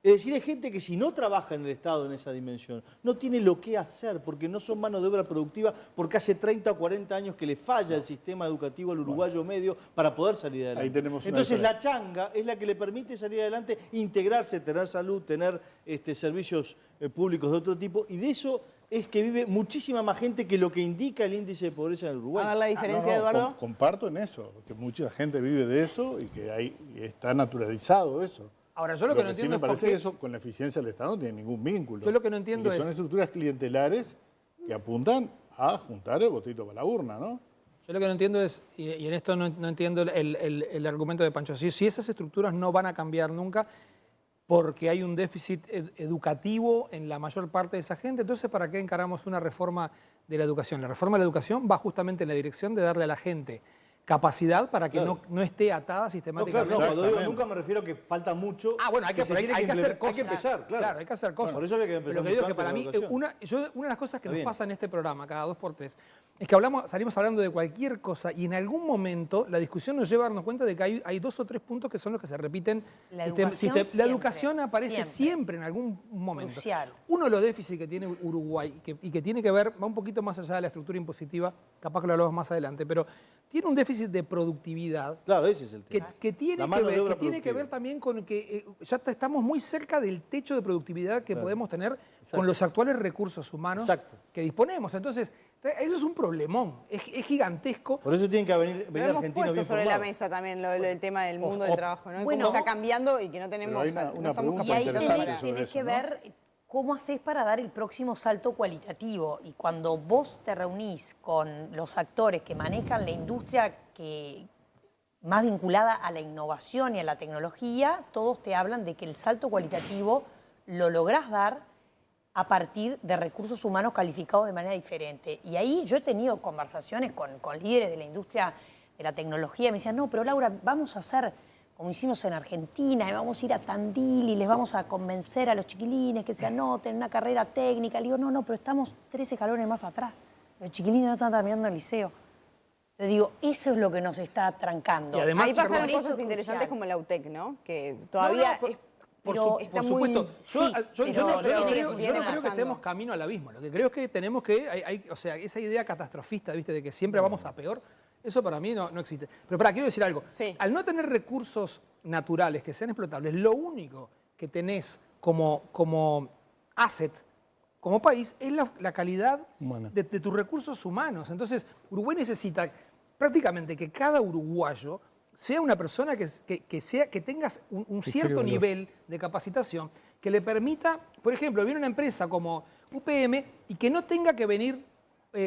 Es decir, hay gente que si no trabaja en el Estado en esa dimensión, no tiene lo que hacer porque no son mano de obra productiva, porque hace 30 o 40 años que le falla el sistema educativo al uruguayo medio para poder salir adelante. Ahí tenemos una Entonces la diferencia. changa es la que le permite salir adelante, integrarse, tener salud, tener servicios públicos de otro tipo, y de eso es que vive muchísima más gente que lo que indica el índice de pobreza en el Uruguay. A ver la diferencia, Eduardo. Comparto en eso, que mucha gente vive de eso y que está naturalizado eso. Ahora, yo lo que no sí entiendo me es por parece qué... que eso con la eficiencia del Estado no tiene ningún vínculo. Yo lo que no entiendo Y que son es- estructuras clientelares que apuntan a juntar el votito para la urna, ¿no? Yo lo que no entiendo es, y en esto no entiendo el argumento de Pancho, si esas estructuras no van a cambiar nunca porque hay un déficit educativo en la mayor parte de esa gente, entonces ¿para qué encaramos una reforma de la educación? La reforma de la educación va justamente en la dirección de darle a la gente capacidad para que Claro. no esté atada No, sistemáticamente. claro, no, cuando digo Exactamente. nunca me refiero a que falta mucho. Ah, bueno, hay que se tiene hacer implementar. cosas. Hay que empezar, claro. hay que hacer cosas. Por eso había que empezar Pero lo que digo es que mucho para antes mí, de la una de las cosas que Está nos bien. pasa en este programa, cada 2x3, es que salimos hablando de cualquier cosa y en algún momento la discusión nos lleva a darnos cuenta de que hay 2 o 3 puntos que son los que se repiten. La Sistema- educación La siempre, educación aparece siempre. siempre en algún momento. Crucial. Uno de los déficits que tiene Uruguay y que tiene que ver, va un poquito más allá de la estructura impositiva, capaz que lo hablamos más adelante, pero tiene un déficit de productividad Claro, ese es el que, tema. tiene, La que mano de ver, obra que tiene que productiva. ver también con que ya estamos muy cerca del techo de productividad que podemos tener Exacto. con los actuales recursos humanos Exacto. que disponemos. Entonces, eso es un problemón, es gigantesco. Por eso tienen que venir Lo hemos argentinos puesto bien sobre la formados. mesa también el tema del mundo del trabajo, ¿no? Y Bueno, cómo está cambiando y que no tenemos, Pero hay una no estamos pregunta Y ahí interesante tenés, sobre tenés eso, que ¿no? ver cómo haces para dar el próximo salto cualitativo. Y cuando vos te reunís con los actores que manejan la industria que más vinculada a la innovación y a la tecnología, todos te hablan de que el salto cualitativo lo lográs dar a partir de recursos humanos calificados de manera diferente. Y ahí yo he tenido conversaciones con líderes de la industria de la tecnología y me decían, no, pero Laura, vamos a hacer como hicimos en Argentina, y vamos a ir a Tandil y les vamos a convencer a los chiquilines que se anoten en una carrera técnica. Le digo, no, pero estamos 3 escalones más atrás. Los chiquilines no están terminando el liceo. Yo digo, eso es lo que nos está trancando. Y además, Ahí pasaron Por eso cosas es interesantes crucial. como la UTEC, ¿no? Que todavía pero está por muy... supuesto. sí, Yo pero no tiene que creo funcionar. que estemos camino al abismo. Lo que creo es que tenemos que, o sea, esa idea catastrofista, ¿viste? De que siempre vamos a peor, eso para mí no existe. Pero quiero decir algo. Sí. Al no tener recursos naturales que sean explotables, lo único que tenés como asset, como país, es la calidad Humana. de tus recursos humanos. Entonces, Uruguay necesita prácticamente que cada uruguayo sea una persona que tenga un cierto valor. nivel de capacitación que le permita, por ejemplo, viene una empresa como UPM y que no tenga que venir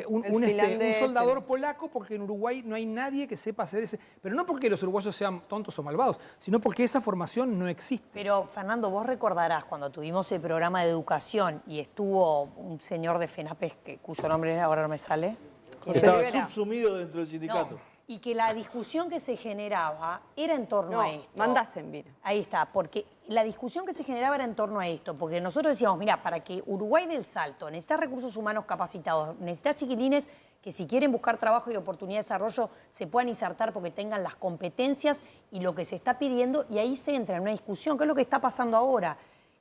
un finlandés, soldador polaco, porque en Uruguay no hay nadie que sepa hacer ese. Pero no porque los uruguayos sean tontos o malvados, sino porque esa formación no existe. Pero, Fernando, vos recordarás cuando tuvimos el programa de educación y estuvo un señor de FENAPES, cuyo nombre ahora no me sale. José Estaba Rivera. subsumido dentro del sindicato. No, y que la discusión que se generaba era en torno No, a esto. mandasen, mira. Ahí está, porque la discusión que se generaba era en torno a esto, porque nosotros decíamos, mira, para que Uruguay dé el salto, necesita recursos humanos capacitados, necesita chiquilines que si quieren buscar trabajo y oportunidad de desarrollo se puedan insertar porque tengan las competencias y lo que se está pidiendo, y ahí se entra en una discusión, que es lo que está pasando ahora.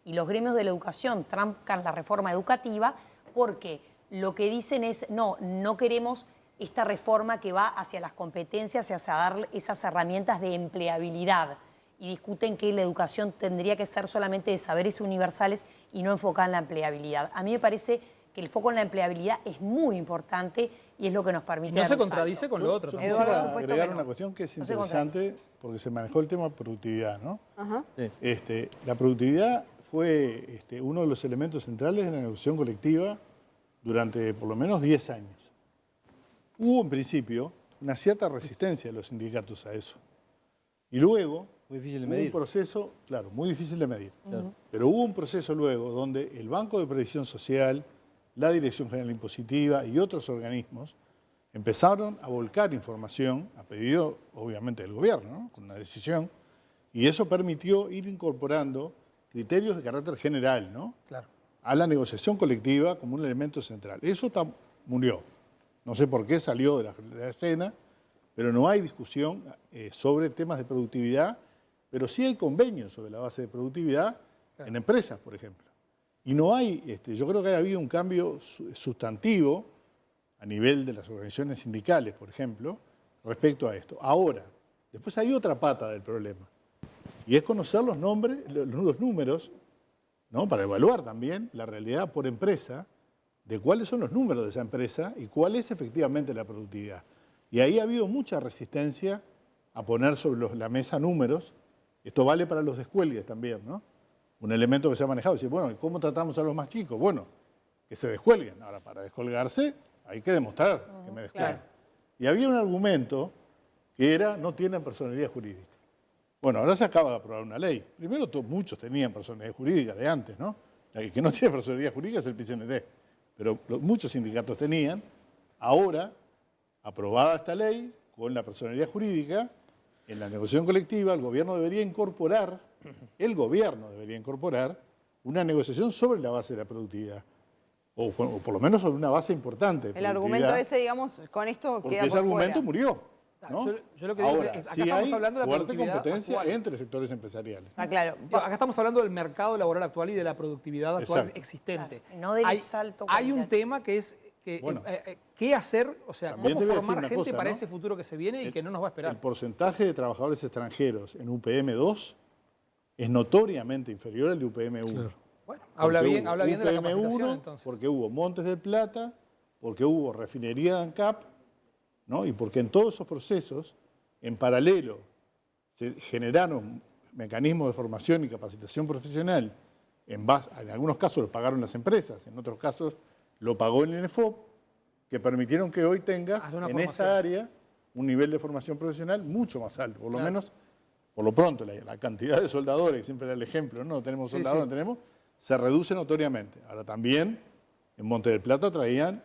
y los gremios de la educación trancan la reforma educativa porque lo que dicen es, no queremos esta reforma que va hacia las competencias y hacia dar esas herramientas de empleabilidad. Y discuten que la educación tendría que ser solamente de saberes universales y no enfocada en la empleabilidad. A mí me parece que el foco en la empleabilidad es muy importante y es lo que nos permite Y no dar se un contradice salto. con lo otro. Yo también. quisiera por supuesto agregar que no. una cuestión que es No se interesante porque se manejó el tema productividad, ¿no? Ajá. Sí. La productividad fue uno de los elementos centrales de la negociación colectiva durante por lo menos 10 años. Hubo en principio una cierta resistencia de los sindicatos a eso. Y luego Muy difícil de hubo medir. un proceso, claro, muy difícil de medir, Claro. pero hubo un proceso luego donde el Banco de Previsión Social, la Dirección General Impositiva y otros organismos empezaron a volcar información, a pedido obviamente del gobierno, ¿no? Con una decisión, y eso permitió ir incorporando criterios de carácter general, ¿no? Claro. A la negociación colectiva como un elemento central. Eso murió. No sé por qué salió de la escena, pero no hay discusión sobre temas de productividad, pero sí hay convenios sobre la base de productividad en empresas, por ejemplo. Y no hay, yo creo que ha habido un cambio sustantivo a nivel de las organizaciones sindicales, por ejemplo, respecto a esto. Ahora, después hay otra pata del problema, y es conocer los números, ¿no? Para evaluar también la realidad por empresa de cuáles son los números de esa empresa y cuál es efectivamente la productividad. Y ahí ha habido mucha resistencia a poner sobre la mesa números. Esto vale para los descuelgues también, ¿no? Un elemento que se ha manejado. Dice, bueno, ¿cómo tratamos a los más chicos? Bueno, que se descuelguen. Ahora, para descolgarse hay que demostrar que me descuelgan. Claro. Y había un argumento que era, no tienen personalidad jurídica. Bueno, ahora se acaba de aprobar una ley. Primero, muchos tenían personalidad jurídica de antes, ¿no? La que no tiene personalidad jurídica es el PCNT. Pero muchos sindicatos tenían. Ahora, aprobada esta ley, con la personalidad jurídica, en la negociación colectiva, el gobierno debería incorporar una negociación sobre la base de la productividad. O por lo menos sobre una base importante. de El argumento productividad, ese, digamos, con esto porque queda ese por argumento fuera. murió. ¿no? Yo lo que digo Ahora, es que acá sí estamos hay hablando de la fuerte productividad competencia actual. entre sectores empresariales. Ah, claro. Digo, acá estamos hablando del mercado laboral actual y de la productividad actual Exacto. existente. Claro, no del salto hay un cualitativo. tema que es Bueno, qué hacer, o sea, también cómo te voy a decir formar una gente cosa, para ¿no? ese futuro que se viene y que no nos va a esperar. El porcentaje de trabajadores extranjeros en UPM2 es notoriamente inferior al de UPM1. Bueno, habla bien de la UPM1 capacitación entonces. porque hubo Montes del Plata, porque hubo refinería de ANCAP, ¿no? Y porque en todos esos procesos, en paralelo, se generaron mecanismos de formación y capacitación profesional. En algunos casos lo pagaron las empresas, en otros casos lo pagó el INEFOP, que permitieron que hoy tengas Haz una en formación. esa área un nivel de formación profesional mucho más alto. Por lo Claro. menos, por lo pronto, la cantidad de soldadores, que siempre era el ejemplo, no tenemos Sí, soldadores, sí. no tenemos, se reduce notoriamente. Ahora también en Monte del Plata traían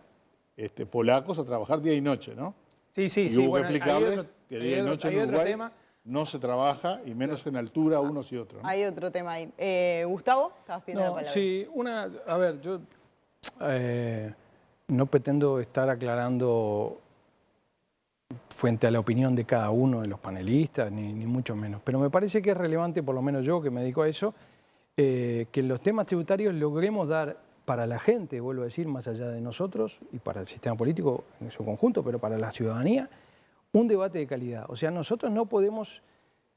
polacos a trabajar día y noche, ¿no? Sí, sí, Y sí. hubo bueno, que hay explicarles otro- que hay día y otro- noche hay en otro Uruguay tema. no se trabaja y menos en altura unos y otros, ¿no? Hay otro tema ahí. Gustavo, estabas pidiendo la No, palabra. sí, a ver, yo no pretendo estar aclarando frente a la opinión de cada uno de los panelistas, ni mucho menos, pero me parece que es relevante, por lo menos yo que me dedico a eso, que en los temas tributarios logremos dar para la gente, vuelvo a decir, más allá de nosotros y para el sistema político en su conjunto, pero para la ciudadanía, un debate de calidad. O sea, nosotros no podemos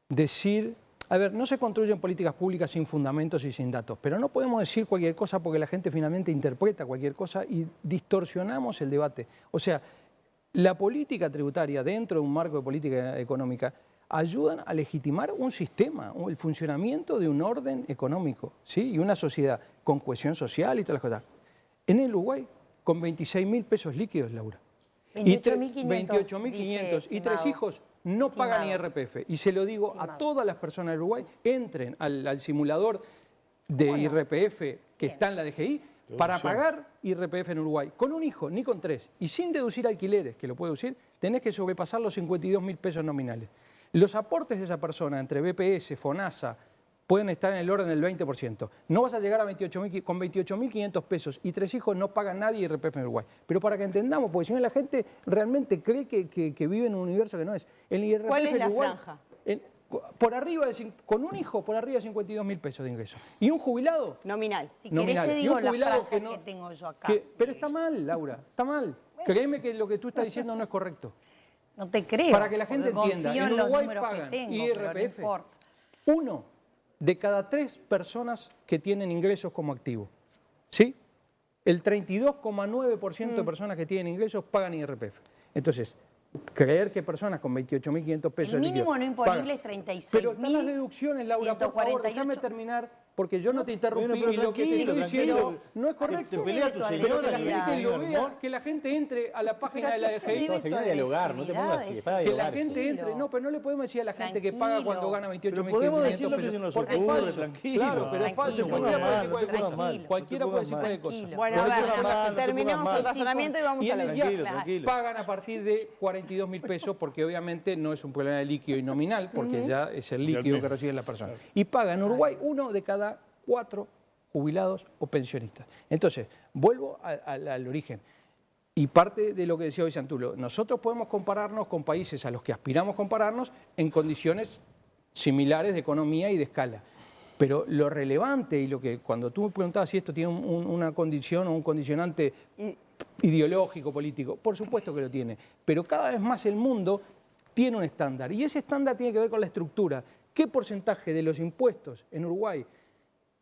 decir, a ver, no se construyen políticas públicas sin fundamentos y sin datos, pero no podemos decir cualquier cosa porque la gente finalmente interpreta cualquier cosa y distorsionamos el debate. O sea, la política tributaria dentro de un marco de política económica ayudan a legitimar un sistema, el funcionamiento de un orden económico, ¿sí? Y una sociedad con cohesión social y todas las cosas. En el Uruguay, con 26.000 pesos líquidos, Laura. 28.500, 28.500 y 3 estimado. hijos no pagan Estimado. IRPF. Y se lo digo a Estimado. todas las personas del Uruguay, entren al simulador de Bueno, IRPF que bien. está en la DGI para pagar IRPF en Uruguay. Con un hijo, ni con 3. Y sin deducir alquileres, que lo puede deducir, tenés que sobrepasar los 52.000 pesos nominales. Los aportes de esa persona entre BPS, FONASA, pueden estar en el orden del 20%. No vas a llegar a 28.000, con 28.500 pesos y 3 hijos no paga nadie IRPF en Uruguay. Pero para que entendamos, porque si no la gente realmente cree que vive en un universo que no es. El IRPF ¿Cuál es en la Uruguay, franja? por arriba con un hijo, por arriba de 52.000 pesos de ingreso. Y un jubilado, Nominal. Si nominal. querés te Y digo un las jubilado franjas que tengo yo acá. pero está mal, Laura, está mal. Créeme que lo que tú estás diciendo no es correcto. No te creo. Para que la gente porque entienda, confío en en los Uruguay números que pagan tengo, IRPF. pero no importa. 1 de cada 3 personas que tienen ingresos como activo. ¿Sí? El 32,9% de personas que tienen ingresos pagan IRPF. Entonces, creer que personas con 28.500 pesos El de líquido mínimo no imponible pagan. es 36.000. Pero están las deducciones, Laura, por favor, déjame terminar, porque yo no te interrumpí Bueno, pero y lo que te tranquilo, estoy diciendo tranquilo. no es correcto. Te pelea tu Pero Pero señora, que la que gente viene lo al vea, humor. que la gente entre a la página de la ¿Pero a qué se DGI. debe Se viene tu a dialogar, no te pongas así, agresividad? para Que la dialogar. gente entre, no, pero no le podemos decir a la gente que paga Tranquilo. cuando gana 28.500 Pero podemos decir lo que se pesos. nos Porque es ocurre, falso. tranquilo. Claro, pero es falso. Tranquilo. Cualquiera puede decir No te cualquier pongas cosa. mal, no te Cualquiera puede decir pongas cualquier cosa. Tranquilo. Bueno, a Por eso ver, la verdad, no te terminemos pongas el mal. razonamiento y vamos Y a en la el Tranquilo, día tranquilo. pagan a partir de 42.000 pesos, porque obviamente no es un problema de líquido y nominal, porque ya es el líquido que recibe la persona. Y paga en Uruguay 1 de cada 4 jubilados o pensionistas. Entonces, vuelvo al origen. Y parte de lo que decía hoy Santulo, nosotros podemos compararnos con países a los que aspiramos compararnos en condiciones similares de economía y de escala. Pero lo relevante y lo que cuando tú me preguntabas si esto tiene una condición o un condicionante ideológico, político, por supuesto que lo tiene. Pero cada vez más el mundo tiene un estándar y ese estándar tiene que ver con la estructura. ¿Qué porcentaje de los impuestos en Uruguay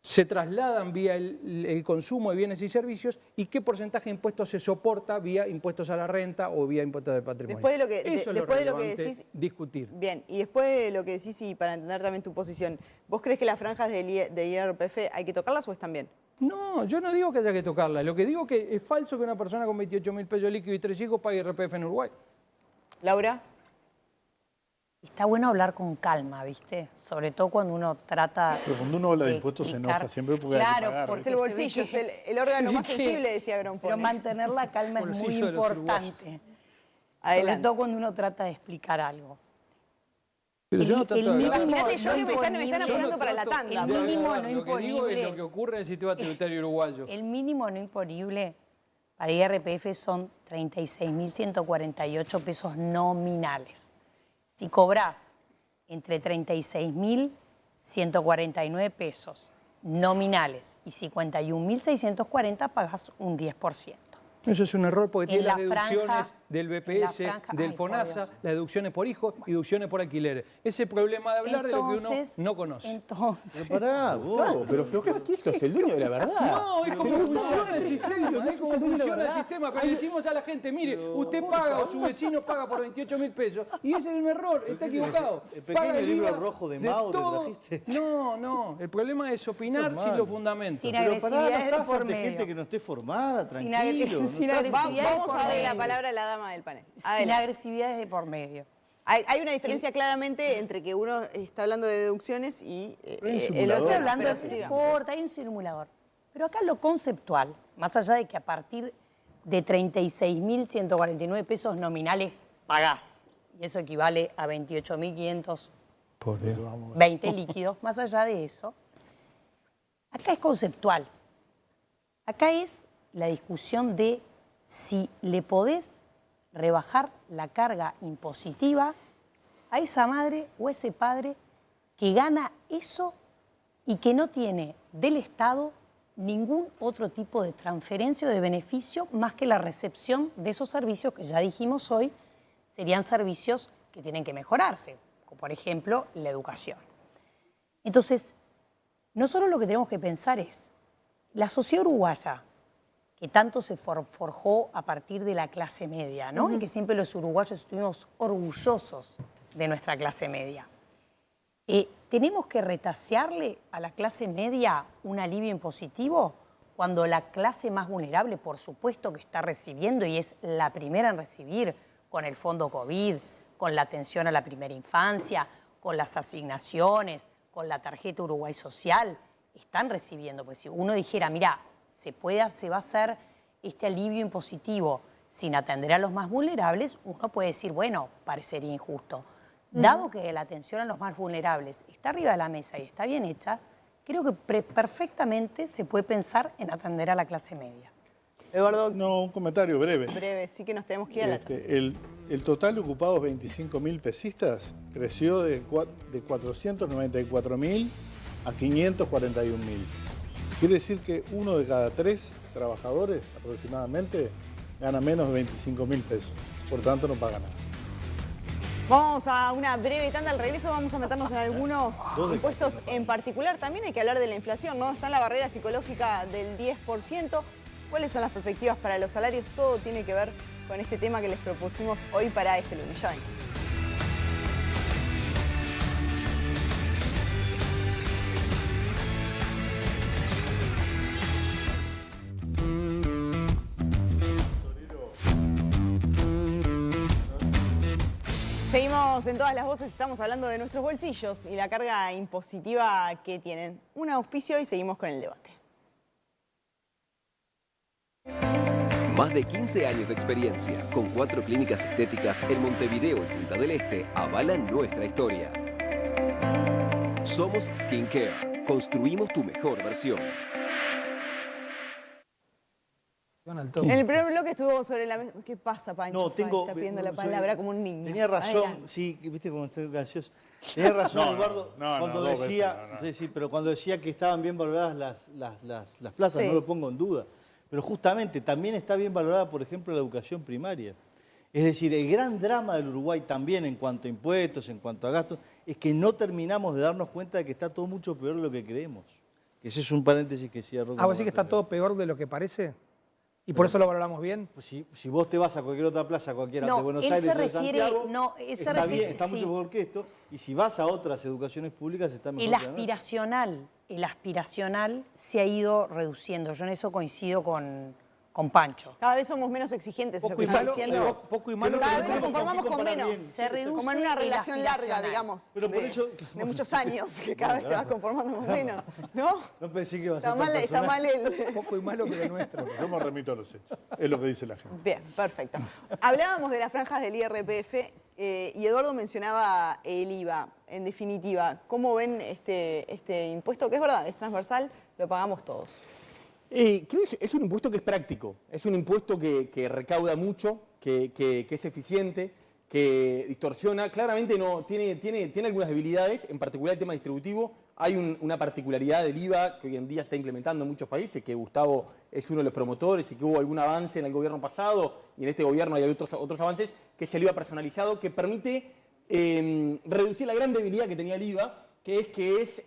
se trasladan vía el consumo de bienes y servicios y qué porcentaje de impuestos se soporta vía impuestos a la renta o vía impuestos de patrimonio? Después de lo que- Eso es después de lo que relevante decís- discutir. Bien, y después de lo que decís y para entender también tu posición, ¿vos crees que las franjas de IRPF hay que tocarlas o están bien? No, yo no digo que haya que tocarla. Lo que digo es que es falso que una persona con 28.000 pesos líquido y 3 hijos pague IRPF en Uruguay. Laura. Está bueno hablar con calma, ¿viste? Sobre todo cuando uno trata. Pero cuando uno habla de impuestos se explicar- enoja siempre porque hay que Claro, pagar. porque Es el se ve bolsillo, que- es el órgano más sensible, decía Pero Grompone. mantener la calma es muy Bolsillo de los importante. Sobre Adelante. todo cuando uno trata de explicar algo. Pero yo no El trato de mínimo hablar. Imagínate yo no que me están imponible- apurando para la trato tanda. de El mínimo hablar. no Lo que digo es imponible. lo que ocurre en el sistema tributario uruguayo. El mínimo no imponible para IRPF son 36.148 pesos nominales. Si cobrás entre 36.149 pesos nominales y 51.640, pagas un 10%. Eso es un error porque En tiene las la deducciones franja- del en la BPS, franja- del ay, por FONASA, Dios. las deducciones por hijos y deducciones por alquileres. Ese problema de hablar de lo que uno Entonces- no conoce. Entonces, Pero pará, vos. Pero Floja, aquí sos el dueño de la verdad. No, es como funciona el sistema, es como el dueño de la funciona el verdad. sistema. Pero decimos a la gente, mire, usted paga o su vecino paga por 28.000 pesos y ese es un error, está equivocado. el pequeño Paga libro IVA rojo de Mao te todo. trajiste. No, el problema es opinar Eso es sin malo. los fundamentos. Sin Pero pará, no agresividades de estás por ante medio. gente que no esté formada, Sin tranquilo. no sin estás- agresividades Vamos por a darle la medio. palabra a la dama del panel. Sin Adelante. agresividades de por medio. Hay una diferencia claramente entre que uno está hablando de deducciones y hay un el simulador. otro. Estoy hablando Pero de sigamos. importa, hay un simulador. Pero acá lo conceptual, más allá de que a partir de 36.149 pesos nominales pagás, y eso equivale a 28.520 líquidos, más allá de eso, acá es conceptual. Acá es la discusión de si le podés rebajar la carga impositiva a esa madre o ese padre que gana eso y que no tiene del Estado ningún otro tipo de transferencia o de beneficio más que la recepción de esos servicios que ya dijimos hoy serían servicios que tienen que mejorarse, como por ejemplo la educación. Entonces, nosotros lo que tenemos que pensar es, la sociedad uruguaya, que tanto se forjó a partir de la clase media, ¿no? Y que siempre los uruguayos estuvimos orgullosos de nuestra clase media. ¿Tenemos que retasearle a la clase media un alivio impositivo cuando la clase más vulnerable, por supuesto que está recibiendo y es la primera en recibir con el fondo COVID, con la atención a la primera infancia, con las asignaciones, con la tarjeta Uruguay Social, están recibiendo? Pues si uno dijera, mira, se va a hacer este alivio impositivo sin atender a los más vulnerables, uno puede decir, bueno, parecería injusto. Dado que la atención a los más vulnerables está arriba de la mesa y está bien hecha, creo que perfectamente se puede pensar en atender a la clase media. Eduardo, No, un comentario breve. breve, sí que nos tenemos que ir a la tanda. el total de ocupados 25.000 pesistas creció de 494.000 a 541.000. Quiere decir que 1 de cada 3 trabajadores aproximadamente gana menos de 25.000 pesos. Por tanto, no paga nada. Vamos a una breve tanda. Al regreso vamos a meternos en algunos impuestos en particular. También hay que hablar de la inflación, ¿no? Está en la barrera psicológica del 10%. ¿Cuáles son las perspectivas para los salarios? Todo tiene que ver con este tema que les propusimos hoy para este lunes. Ya venimos. Seguimos en Todas las Voces, estamos hablando de nuestros bolsillos y la carga impositiva que tienen. Un auspicio y seguimos con el debate. Más de 15 años de experiencia, con 4 clínicas estéticas en Montevideo y Punta del Este, avalan nuestra historia. Somos Skincare, construimos tu mejor versión. En el primer bloque estuvo sobre la mesa. ¿Qué pasa, Pancho? No, tengo... Está pidiendo la palabra como un niño. Tenía razón, Adelante. sí, viste cómo estoy ansioso. Tenía razón, Eduardo, cuando decía, pero cuando decía que estaban bien valoradas las plazas, Sí. no lo pongo en duda. Pero justamente también está bien valorada, por ejemplo, la educación primaria. Es decir, el gran drama del Uruguay también en cuanto a impuestos, en cuanto a gastos, es que no terminamos de darnos cuenta de que está todo mucho peor de lo que creemos. Ese es un paréntesis que cierro. ¿Vos decís que está todo peor de lo que parece? ¿Y por eso lo valoramos bien? Pues si vos te vas a cualquier otra plaza, cualquiera de Buenos Aires o de Santiago, está bien, está mucho mejor que esto. Y si vas a otras educaciones públicas, está mejor que El aspiracional se ha ido reduciendo. Yo en eso coincido con Pancho. Cada vez somos menos exigentes. Poco y malo, Cada vez nos conformamos con menos. Se reduce como en una el relación larga, aspiracional. digamos. Pero por de, eso- de muchos años, que cada vez te vas conformando con menos. ¿No? No pensé que iba a ser Está tan mal, está personal. mal el... Poco y malo que lo nuestro. Yo me remito a los hechos. Es lo que dice la gente. Bien, perfecto. Hablábamos de las franjas del IRPF y Eduardo mencionaba el IVA. En definitiva, ¿cómo ven este impuesto? Que es verdad, es transversal, lo pagamos todos. Creo que es un impuesto que es práctico, es un impuesto que recauda mucho, que es eficiente, que distorsiona. Claramente no, tiene algunas debilidades, en particular el tema distributivo. Hay una particularidad del IVA que hoy en día está implementando en muchos países, que Gustavo es uno de los promotores y que hubo algún avance en el gobierno pasado y en este gobierno hay otros avances, que es el IVA personalizado, que permite reducir la gran debilidad que tenía el IVA, que es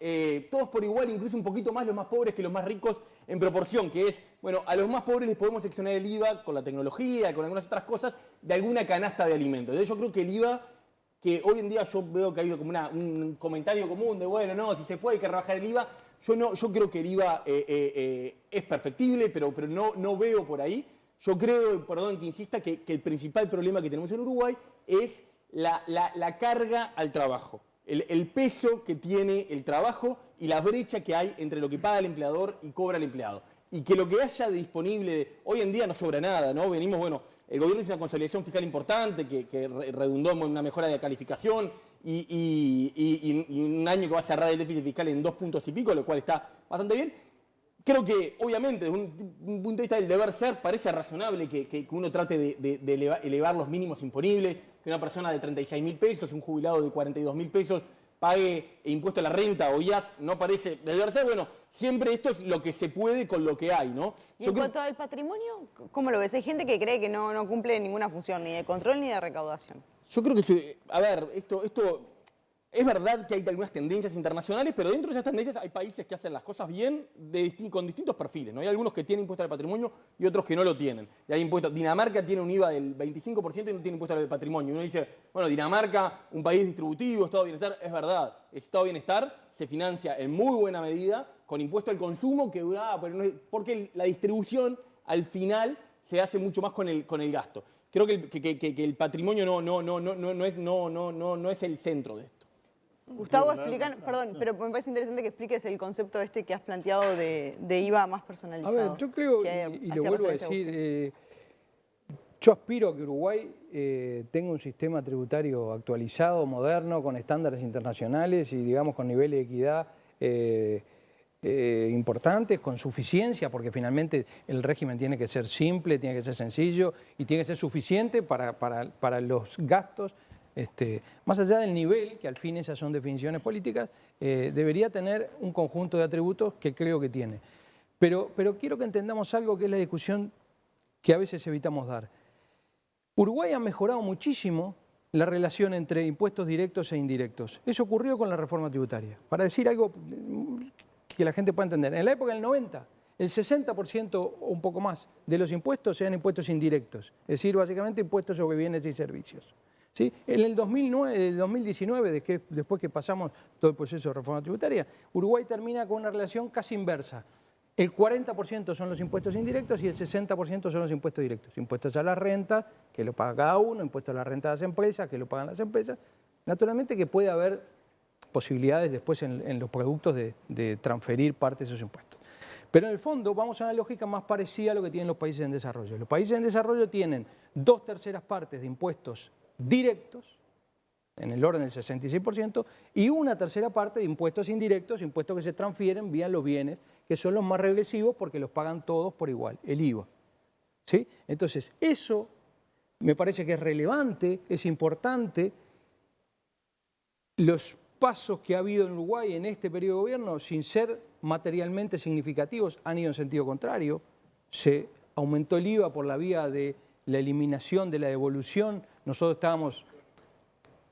todos por igual, incluso un poquito más los más pobres que los más ricos en proporción, que es, bueno, a los más pobres les podemos seccionar el IVA con la tecnología, con algunas otras cosas, de alguna canasta de alimentos. Entonces yo creo que el IVA, que hoy en día yo veo que ha habido como un comentario común de, bueno, no, si se puede hay que rebajar el IVA, yo creo que el IVA es perfectible, pero no veo por ahí. Yo creo, perdón que insista, que el principal problema que tenemos en Uruguay es la carga al trabajo. El peso que tiene el trabajo y la brecha que hay entre lo que paga el empleador y cobra el empleado. Y que lo que haya disponible, hoy en día no sobra nada, ¿no? Venimos, bueno, el gobierno hizo una consolidación fiscal importante que redundó en una mejora de calificación y un año que va a cerrar el déficit fiscal en 2 puntos y pico, lo cual está bastante bien. Creo que, obviamente, desde un punto de vista del deber ser, parece razonable que uno trate de elevar los mínimos imponibles, que una persona de 36.000 pesos, un jubilado de 42.000 pesos, pague impuesto a la renta o IAS, no parece de deber ser. Bueno, siempre esto es lo que se puede con lo que hay, ¿no? Y en cuanto al patrimonio, ¿cómo lo ves? Hay gente que cree que no cumple ninguna función, ni de control ni de recaudación. Yo creo que, a ver, esto es verdad que hay algunas tendencias internacionales, pero dentro de esas tendencias hay países que hacen las cosas bien con distintos perfiles, ¿no? Hay algunos que tienen impuesto al patrimonio y otros que no lo tienen. Y hay impuestos. Dinamarca tiene un IVA del 25% y no tiene impuesto al patrimonio. Y uno dice, bueno, Dinamarca, un país distributivo, estado de bienestar, es verdad. El estado de bienestar se financia en muy buena medida con impuesto al consumo, porque la distribución al final se hace mucho más con el gasto. Creo que el patrimonio no es el centro de esto. Gustavo, perdón, pero me parece interesante que expliques el concepto que has planteado de IVA más personalizado. A ver, yo creo, y lo vuelvo a decir, yo aspiro a que Uruguay tenga un sistema tributario actualizado, moderno, con estándares internacionales y, digamos, con niveles de equidad importantes, con suficiencia, porque finalmente el régimen tiene que ser simple, tiene que ser sencillo y tiene que ser suficiente para los gastos. Más allá del nivel, que al fin esas son definiciones políticas, debería tener un conjunto de atributos que creo que tiene. Pero quiero que entendamos algo que es la discusión que a veces evitamos dar. Uruguay ha mejorado muchísimo la relación entre impuestos directos e indirectos. Eso ocurrió con la reforma tributaria. Para decir algo que la gente pueda entender, en la época del 90, el 60% o un poco más de los impuestos eran impuestos indirectos, es decir, básicamente impuestos sobre bienes y servicios. ¿Sí? En el 2019, después que pasamos todo el proceso de reforma tributaria, Uruguay termina con una relación casi inversa. El 40% son los impuestos indirectos y el 60% son los impuestos directos. Impuestos a la renta, que lo paga cada uno, impuestos a la renta de las empresas, que lo pagan las empresas. Naturalmente que puede haber posibilidades después en los productos de transferir parte de esos impuestos. Pero en el fondo vamos a una lógica más parecida a lo que tienen los países en desarrollo. Los países en desarrollo tienen 2/3 partes de impuestos directos, en el orden del 66%, y 1/3 parte de impuestos indirectos, impuestos que se transfieren vía los bienes, que son los más regresivos porque los pagan todos por igual, el IVA. ¿Sí? Entonces, eso me parece que es relevante, es importante. Los pasos que ha habido en Uruguay en este periodo de gobierno, sin ser materialmente significativos, han ido en sentido contrario. Se aumentó el IVA por la vía de la eliminación de la devolución. Nosotros estábamos...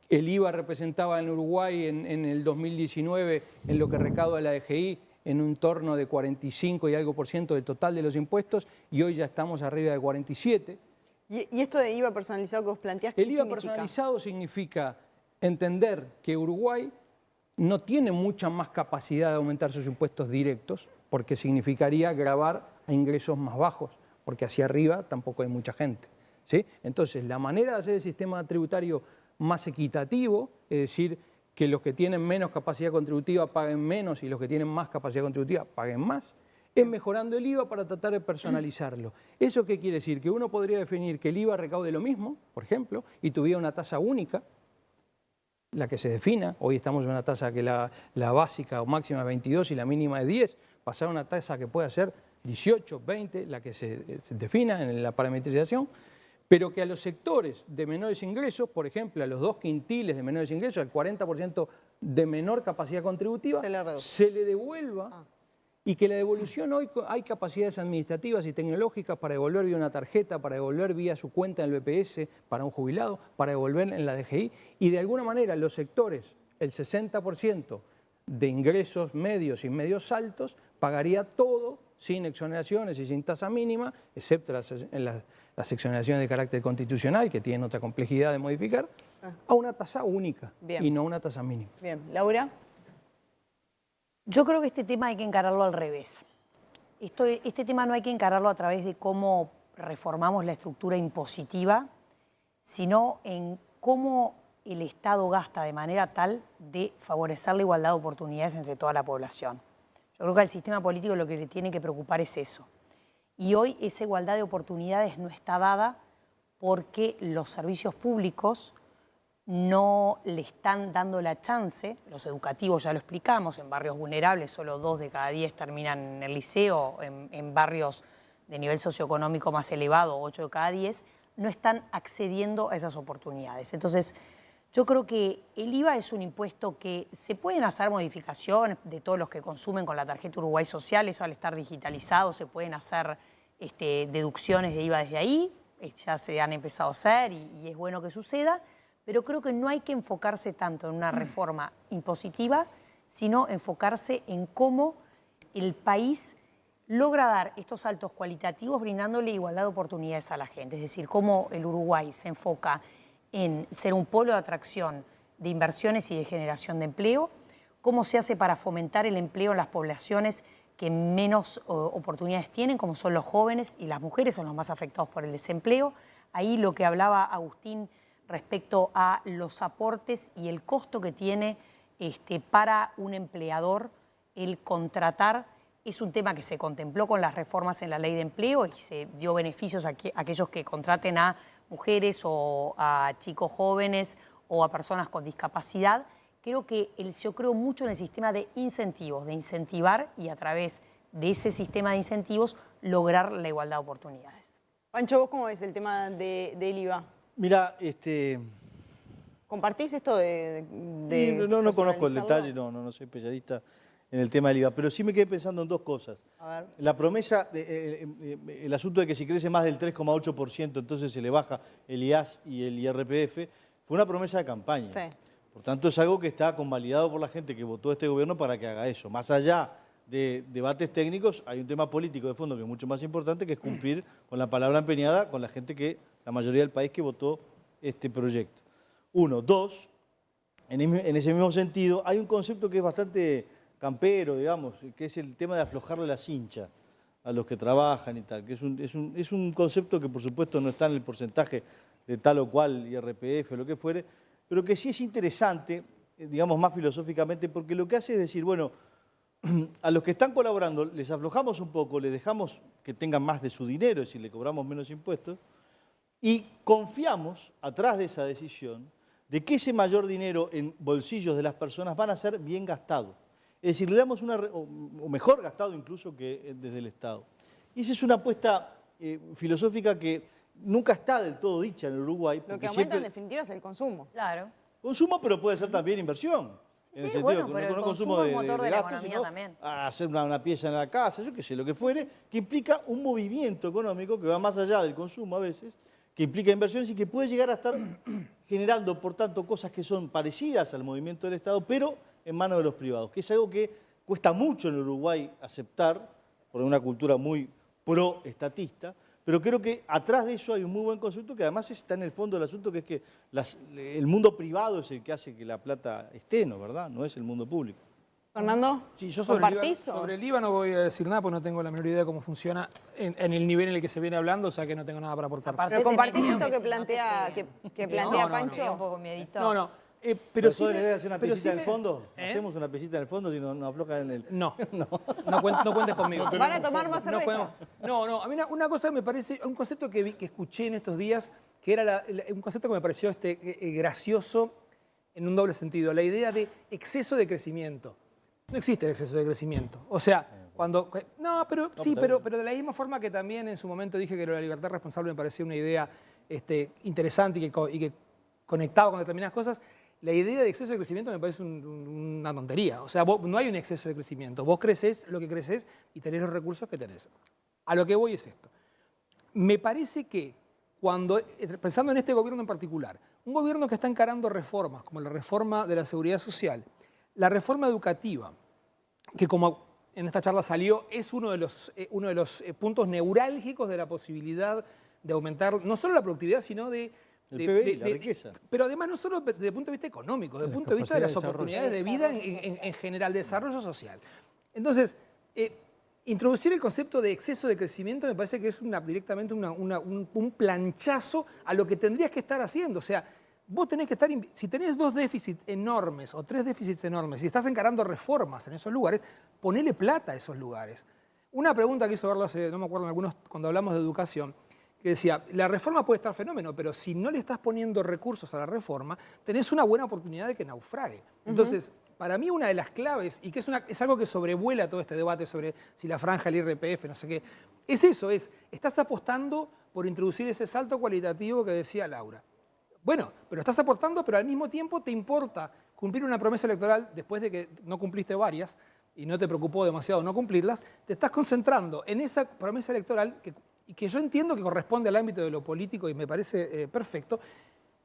El IVA representaba en Uruguay en el 2019, en lo que recauda la DGI, en un torno de 45 y algo % del total de los impuestos, y hoy ya estamos arriba de 47. ¿Y esto de IVA personalizado que vos planteás, qué El IVA significa? personalizado significa entender que Uruguay no tiene mucha más capacidad de aumentar sus impuestos directos, porque significaría gravar a ingresos más bajos, porque hacia arriba tampoco hay mucha gente. ¿Sí? Entonces, la manera de hacer el sistema tributario más equitativo, es decir, que los que tienen menos capacidad contributiva paguen menos y los que tienen más capacidad contributiva paguen más, es mejorando el IVA para tratar de personalizarlo. ¿Eso qué quiere decir? Que uno podría definir que el IVA recaude lo mismo, por ejemplo, y tuviera una tasa única, la que se defina. Hoy estamos en una tasa que la básica o máxima es 22 y la mínima es 10, pasar a una tasa que pueda ser 18, 20, la que se defina en la parametrización, pero que a los sectores de menores ingresos, por ejemplo, a los 2 quintiles de menores ingresos, al 40% de menor capacidad contributiva, se le devuelva, y que la devolución hoy hay capacidades administrativas y tecnológicas para devolver vía una tarjeta, para devolver vía su cuenta en el BPS para un jubilado, para devolver en la DGI, y de alguna manera los sectores, el 60% de ingresos medios y medios altos, pagaría todo sin exoneraciones y sin tasa mínima, excepto las exoneraciones de carácter constitucional, que tienen otra complejidad de modificar, a una tasa única. Bien. Y no una tasa mínima. Bien. Laura. Yo creo que este tema hay que encararlo al revés. Este tema no hay que encararlo a través de cómo reformamos la estructura impositiva, sino en cómo el Estado gasta de manera tal de favorecer la igualdad de oportunidades entre toda la población. Yo creo que al sistema político lo que le tiene que preocupar es eso. Y hoy esa igualdad de oportunidades no está dada porque los servicios públicos no le están dando la chance. Los educativos ya lo explicamos, en barrios vulnerables solo 2 de cada 10 terminan en el liceo, en barrios de nivel socioeconómico más elevado 8 de cada 10 no están accediendo a esas oportunidades. Entonces, yo creo que el IVA es un impuesto que se pueden hacer modificaciones de todos los que consumen con la tarjeta Uruguay Social, eso al estar digitalizado se pueden hacer deducciones de IVA desde ahí, ya se han empezado a hacer y es bueno que suceda, pero creo que no hay que enfocarse tanto en una reforma impositiva, sino enfocarse en cómo el país logra dar estos saltos cualitativos brindándole igualdad de oportunidades a la gente, es decir, cómo el Uruguay se enfoca en ser un polo de atracción de inversiones y de generación de empleo, cómo se hace para fomentar el empleo en las poblaciones que menos oportunidades tienen, como son los jóvenes y las mujeres, son los más afectados por el desempleo. Ahí lo que hablaba Agustín respecto a los aportes y el costo que tiene para un empleador el contratar, es un tema que se contempló con las reformas en la ley de empleo y se dio beneficios a aquellos que contraten a mujeres o a chicos jóvenes o a personas con discapacidad, yo creo mucho en el sistema de incentivos, de incentivar y a través de ese sistema de incentivos lograr la igualdad de oportunidades. Pancho, ¿vos cómo ves el tema del IVA? Mira, ¿Compartís esto de no conozco el personalizarlo? detalle, no soy especialista en el tema del IVA, pero sí me quedé pensando en dos cosas. A ver. La promesa, el asunto de que si crece más del 3,8%, entonces se le baja el IAS y el IRPF, fue una promesa de campaña. Sí. Por tanto, es algo que está convalidado por la gente que votó a este gobierno para que haga eso. Más allá de debates técnicos, hay un tema político de fondo que es mucho más importante, que es cumplir con la palabra empeñada con la gente la mayoría del país que votó este proyecto. Uno. Dos, en ese mismo sentido, hay un concepto que es bastante campero, digamos, que es el tema de aflojarle la cincha a los que trabajan y tal, que es un concepto que por supuesto no está en el porcentaje de tal o cual IRPF o lo que fuere, pero que sí es interesante, digamos más filosóficamente, porque lo que hace es decir, bueno, a los que están colaborando les aflojamos un poco, les dejamos que tengan más de su dinero, es decir, le cobramos menos impuestos, y confiamos, atrás de esa decisión, de que ese mayor dinero en bolsillos de las personas van a ser bien gastado. Es decir, le damos o mejor gastado incluso que desde el Estado. Y esa es una apuesta filosófica que nunca está del todo dicha en Uruguay. Lo que aumenta en definitiva es el consumo. Claro. Consumo, pero puede ser también inversión. En el Sí, sentido bueno, que pero no el consumo consumo es motor de la gasto, economía sino también. a hacer una pieza en la casa, yo qué sé, lo que fuere, que implica un movimiento económico que va más allá del consumo a veces, que implica inversiones y que puede llegar a estar generando, por tanto, cosas que son parecidas al movimiento del Estado, pero en manos de los privados, que es algo que cuesta mucho en Uruguay aceptar, por una cultura muy pro-estatista, pero creo que atrás de eso hay un muy buen concepto que además está en el fondo del asunto, que es que el mundo privado es el que hace que la plata esté, ¿no? ¿Verdad? No es el mundo público. Fernando, Sí, yo ¿compartís? sobre el IVA no voy a decir nada porque no tengo la menor idea de cómo funciona en el nivel en el que se viene hablando, o sea que no tengo nada para aportar. Aparte, ¿Pero compartís tenés esto miedo que si no te plantea, peguen. que plantea No, Pancho? un poco miedito. No, ¿Pero pero sos de la idea de hacer una pero pesita en me- el fondo? ¿Eh? ¿Hacemos una pesita en el fondo si no aflojan en el...? No, no cuentes conmigo. ¿Van a tomar más cerveza? No, a mí una cosa me parece, un concepto que escuché en estos días, que era un concepto que me pareció gracioso en un doble sentido, la idea de exceso de crecimiento. No existe el exceso de crecimiento. O sea, pero de la misma forma que también en su momento dije que la libertad responsable me parecía una idea interesante y que conectaba con determinadas cosas, la idea de exceso de crecimiento me parece una tontería. O sea, no hay un exceso de crecimiento. Vos creces lo que creces y tenés los recursos que tenés. A lo que voy es esto. Me parece que pensando en este gobierno en particular, un gobierno que está encarando reformas, como la reforma de la seguridad social, la reforma educativa, que como en esta charla salió, es uno de los puntos neurálgicos de la posibilidad de aumentar no solo la productividad, sino el PBI, la riqueza. Pero además no solo desde el punto de vista económico, desde el punto de vista de las oportunidades de vida en general, de desarrollo social. Entonces, introducir el concepto de exceso de crecimiento me parece que es directamente un planchazo a lo que tendrías que estar haciendo. O sea, vos tenés que estar, si tenés 2 déficits enormes o 3 déficits enormes y estás encarando reformas en esos lugares, ponele plata a esos lugares. Una pregunta que hizo verlo hace, no me acuerdo en algunos, cuando hablamos de educación, que decía, la reforma puede estar fenómeno, pero si no le estás poniendo recursos a la reforma, tenés una buena oportunidad de que naufrague. Entonces, para mí una de las claves, y que es algo que sobrevuela todo este debate sobre si la franja, el IRPF, no sé qué, es eso, estás apostando por introducir ese salto cualitativo que decía Laura. Bueno, pero estás aportando, pero al mismo tiempo te importa cumplir una promesa electoral después de que no cumpliste varias y no te preocupó demasiado no cumplirlas, te estás concentrando en esa promesa electoral que yo entiendo que corresponde al ámbito de lo político y me parece perfecto,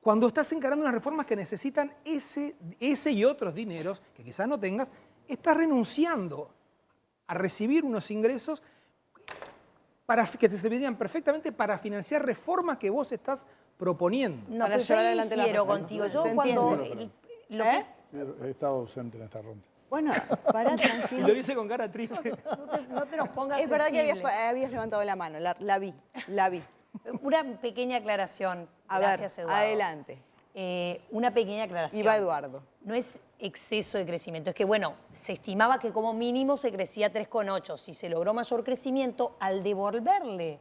cuando estás encarando unas reformas que necesitan ese y otros dineros que quizás no tengas, estás renunciando a recibir unos ingresos que te servirían perfectamente para financiar reformas que vos estás proponiendo. No, Para pero llevar yo adelante la difiero reforma. contigo. Se Yo cuando entiende. lo que es, He estado ausente en esta ronda. Bueno, pará, Y tranquilo. lo dice con cara triste. no te nos pongas Es verdad que sensibles. habías levantado la mano, la vi. Una pequeña aclaración. A Gracias, ver, Eduardo. adelante. Una pequeña aclaración. Iba Eduardo. No es exceso de crecimiento, es que, bueno, se estimaba que como mínimo se crecía 3,8. Si se logró mayor crecimiento, al devolverle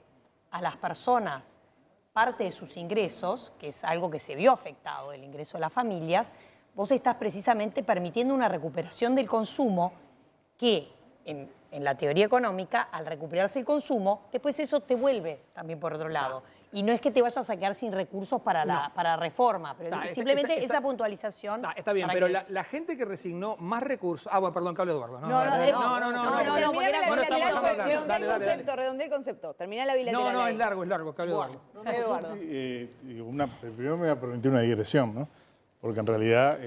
a las personas parte de sus ingresos, que es algo que se vio afectado, el ingreso de las familias, vos estás precisamente permitiendo una recuperación del consumo que en la teoría económica, al recuperarse el consumo, después eso te vuelve también por otro lado. Y no es que te vayas a quedar sin recursos para la reforma, pero simplemente esa puntualización... Está bien, pero la gente que resignó más recursos... bueno, perdón, que hable Eduardo. Redondea el concepto. Termina la bilateral. No, es largo, que hable Eduardo. Eduardo. Primero me voy a permitir una digresión, ¿no? Porque en realidad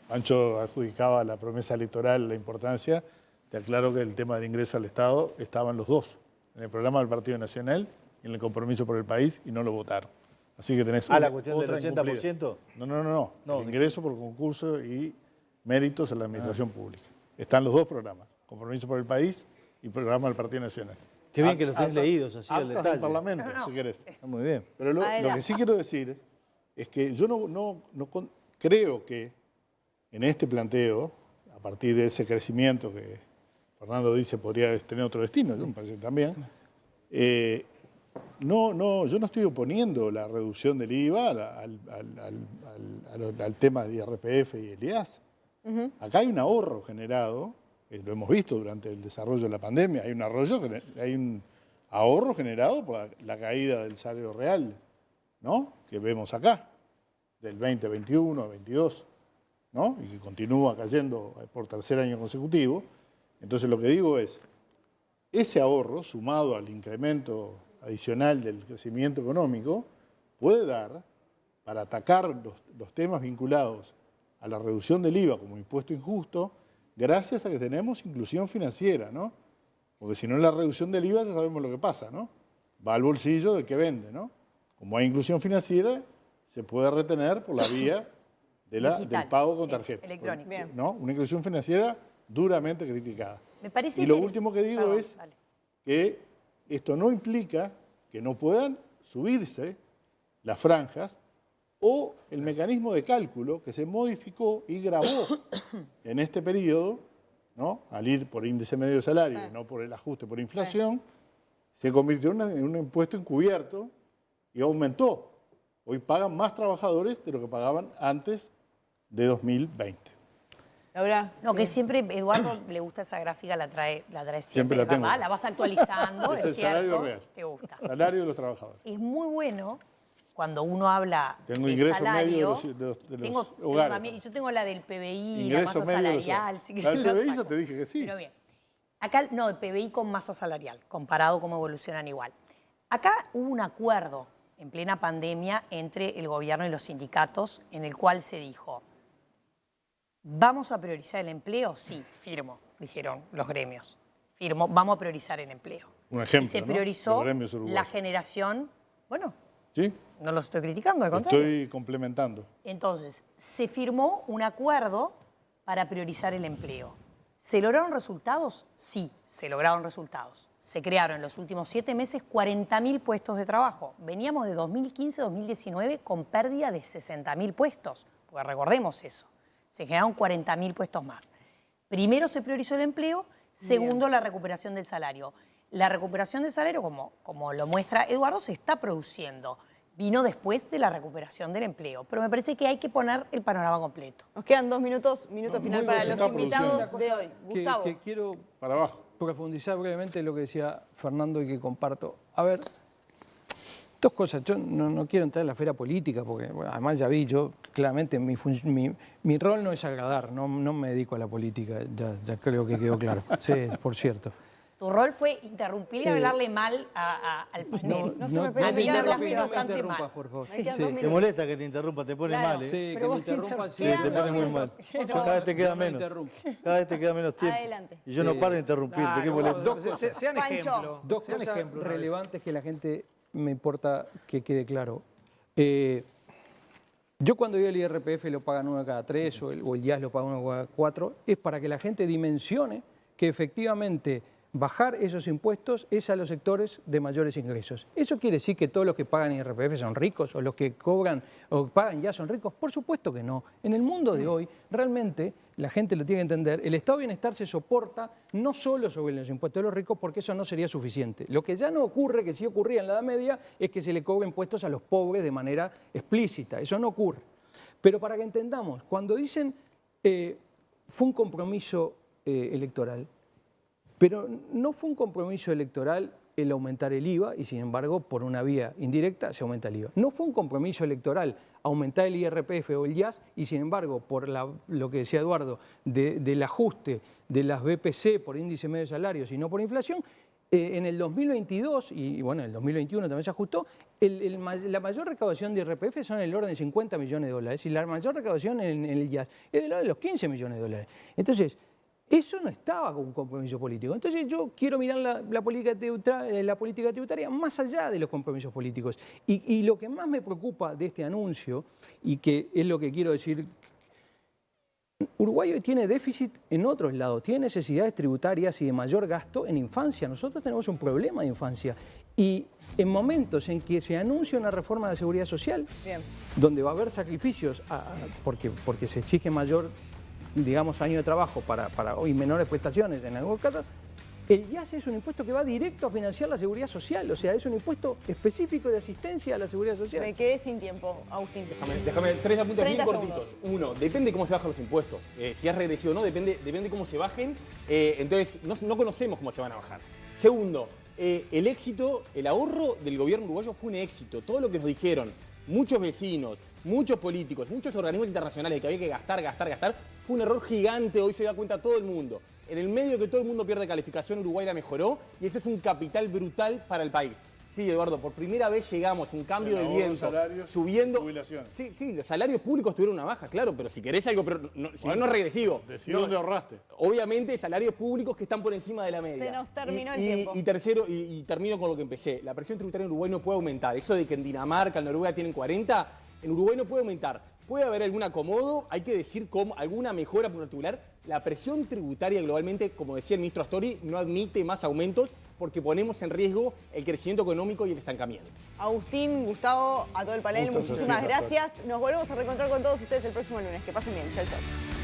Pancho adjudicaba a la promesa electoral la importancia. Te aclaro que el tema del ingreso al Estado estaban los dos, en el programa del Partido Nacional y en el compromiso por el país, y no lo votaron. Así que tenés la cuestión del 80%. No, el ingreso por concurso y méritos en la administración pública. Están los dos programas, compromiso por el país y programa del Partido Nacional. Qué bien que los tenés leídos así al detalle. Del Parlamento, si querés. Está muy bien. Pero lo que sí quiero decir es que yo no creo que en este planteo, a partir de ese crecimiento que Fernando dice podría tener otro destino, yo me parece también, yo no estoy oponiendo la reducción del IVA al tema del IRPF y el IAS. Acá hay un ahorro generado, lo hemos visto durante el desarrollo de la pandemia, hay un ahorro generado por la caída del salario real, ¿no? Que vemos acá, del 2021 a 22, ¿no? Y que continúa cayendo por tercer año consecutivo. Entonces lo que digo es, ese ahorro sumado al incremento adicional del crecimiento económico puede dar para atacar los temas vinculados a la reducción del IVA como impuesto injusto, gracias a que tenemos inclusión financiera, ¿no? Porque si no, la reducción del IVA ya sabemos lo que pasa, ¿no? Va al bolsillo del que vende, ¿no? Como hay inclusión financiera, se puede retener por la vía del pago con tarjeta. Electrónico. ¿No? Una inclusión financiera duramente criticada. Me parece y lo último que digo es que esto no implica que no puedan subirse las franjas o el mecanismo de cálculo que se modificó y grabó en este periodo, ¿no? Al ir por índice medio de salario, no por el ajuste por inflación, se convirtió en un impuesto encubierto y aumentó. Hoy pagan más trabajadores de lo que pagaban antes de 2020. Laura. No, que siempre, Eduardo, le gusta esa gráfica, la trae siempre, la tengo. ¿verdad? La vas actualizando, es es cierto. Salario real. Te gusta. Salario de los trabajadores. Es muy bueno cuando uno habla tengo de ingreso salario. medio de los Tengo hogares. también, yo tengo la del PBI, Ingreso la masa medio salarial. de los... La del PBI ya te dije que sí. Pero bien. Acá, no, el PBI con masa salarial, comparado cómo evolucionan igual. Acá hubo un acuerdo en plena pandemia entre el gobierno y los sindicatos en el cual se dijo: ¿vamos a priorizar el empleo? Sí, firmo, dijeron los gremios. Firmo, vamos a priorizar el empleo. Un ejemplo, y se ¿no? priorizó Los gremios uruguayos. la generación, bueno, ¿Sí? no los estoy criticando, al contrario. Estoy complementando. Entonces, se firmó un acuerdo para priorizar el empleo. ¿Se lograron resultados? Sí, se lograron resultados. Se crearon en los últimos 7 meses 40.000 puestos de trabajo. Veníamos de 2015-2019 con pérdida de 60.000 puestos, porque recordemos eso. Se generaron 40.000 puestos más. Primero se priorizó el empleo, segundo la recuperación del salario. La recuperación del salario, como lo muestra Eduardo, se está produciendo. Vino después de la recuperación del empleo. Pero me parece que hay que poner el panorama completo. Nos quedan 2 minutos, final para los invitados de hoy. Gustavo. Que quiero para abajo profundizar brevemente lo que decía Fernando y que comparto. A ver, 2 cosas. Yo no quiero entrar en la esfera política porque bueno, además ya vi, yo claramente mi rol no es agradar, no me dedico a la política, ya creo que quedó claro. Sí, por cierto. Tu rol fue interrumpir y hablarle mal al panel. No se me pega. A mí me hablas no bastante interrumpas, mal. por favor. Me quedan Sí. 2 Te minutos. molesta que te interrumpa, te pone mal, ¿eh? Sí, Pero que me vos interrumpa. Sí, te pone muy mal. Cada vez te queda No me menos. interrumpa. Cada vez te queda menos tiempo. Adelante. Y yo no paro de interrumpirte, qué molesto. Sean Pancho. ejemplo. Dos sean cosas ejemplo una vez. relevantes que la gente me importa que quede claro. Yo cuando digo el IRPF lo pagan 1 de cada 3 o el IAS lo paga 1 de cada 4, es para que la gente dimensione que efectivamente bajar esos impuestos es a los sectores de mayores ingresos. ¿Eso quiere decir que todos los que pagan IRPF son ricos o los que cobran o pagan ya son ricos? Por supuesto que no. En el mundo de hoy, realmente, la gente lo tiene que entender, el estado de bienestar se soporta no solo sobre los impuestos de los ricos porque eso no sería suficiente. Lo que ya no ocurre, que sí ocurría en la Edad Media, es que se le cobren impuestos a los pobres de manera explícita. Eso no ocurre. Pero para que entendamos, cuando dicen fue un compromiso electoral, pero no fue un compromiso electoral el aumentar el IVA y sin embargo por una vía indirecta se aumenta el IVA. No fue un compromiso electoral aumentar el IRPF o el IAS y sin embargo por lo que decía Eduardo del ajuste de las BPC por índice medio de salarios y no por inflación. En el 2022 y bueno, en el 2021 también se ajustó, la mayor recaudación de IRPF son en el orden de 50 millones de dólares y la mayor recaudación en el IAS es del orden de los 15 millones de dólares. Entonces, eso no estaba con un compromiso político. Entonces yo quiero mirar la política tributaria más allá de los compromisos políticos. Y lo que más me preocupa de este anuncio, y que es lo que quiero decir, Uruguay hoy tiene déficit en otros lados, tiene necesidades tributarias y de mayor gasto en infancia. Nosotros tenemos un problema de infancia. Y en momentos en que se anuncia una reforma de la seguridad social, donde va a haber sacrificios porque se exige mayor, digamos, año de trabajo y menores prestaciones en algunos casos, el IAS es un impuesto que va directo a financiar la seguridad social, o sea, es un impuesto específico de asistencia a la seguridad social. Me quedé sin tiempo, Agustín. Déjame 3 apuntes bien 30 cortitos. Uno, depende cómo se bajan los impuestos. Si es regresivo o no, depende cómo se bajen. Entonces, no conocemos cómo se van a bajar. Segundo, el éxito, el ahorro del gobierno uruguayo fue un éxito. Todo lo que nos dijeron muchos vecinos, muchos políticos, muchos organismos internacionales de que había que gastar, fue un error gigante, hoy se da cuenta todo el mundo. En el medio que todo el mundo pierde calificación, Uruguay la mejoró y eso es un capital brutal para el país. Sí, Eduardo, por primera vez llegamos a un cambio de viento, salarios, subiendo... jubilaciones. Sí, los salarios públicos tuvieron una baja, claro, pero si querés algo, pero si no es regresivo. Decí dónde ahorraste. Obviamente, salarios públicos que están por encima de la media. Se nos terminó el tiempo. Y tercero, y termino con lo que empecé. La presión tributaria en Uruguay no puede aumentar. Eso de que en Dinamarca, en Noruega tienen 40, en Uruguay no puede aumentar. Puede haber algún acomodo, hay que decir alguna mejora particular. La presión tributaria globalmente, como decía el ministro Astori, no admite más aumentos porque ponemos en riesgo el crecimiento económico y el estancamiento. Agustín, Gustavo, a todo el panel, Gusto, muchísimas Cecilia. gracias. Nos volvemos a reencontrar con todos ustedes el próximo lunes. Que pasen bien. Chau, chau.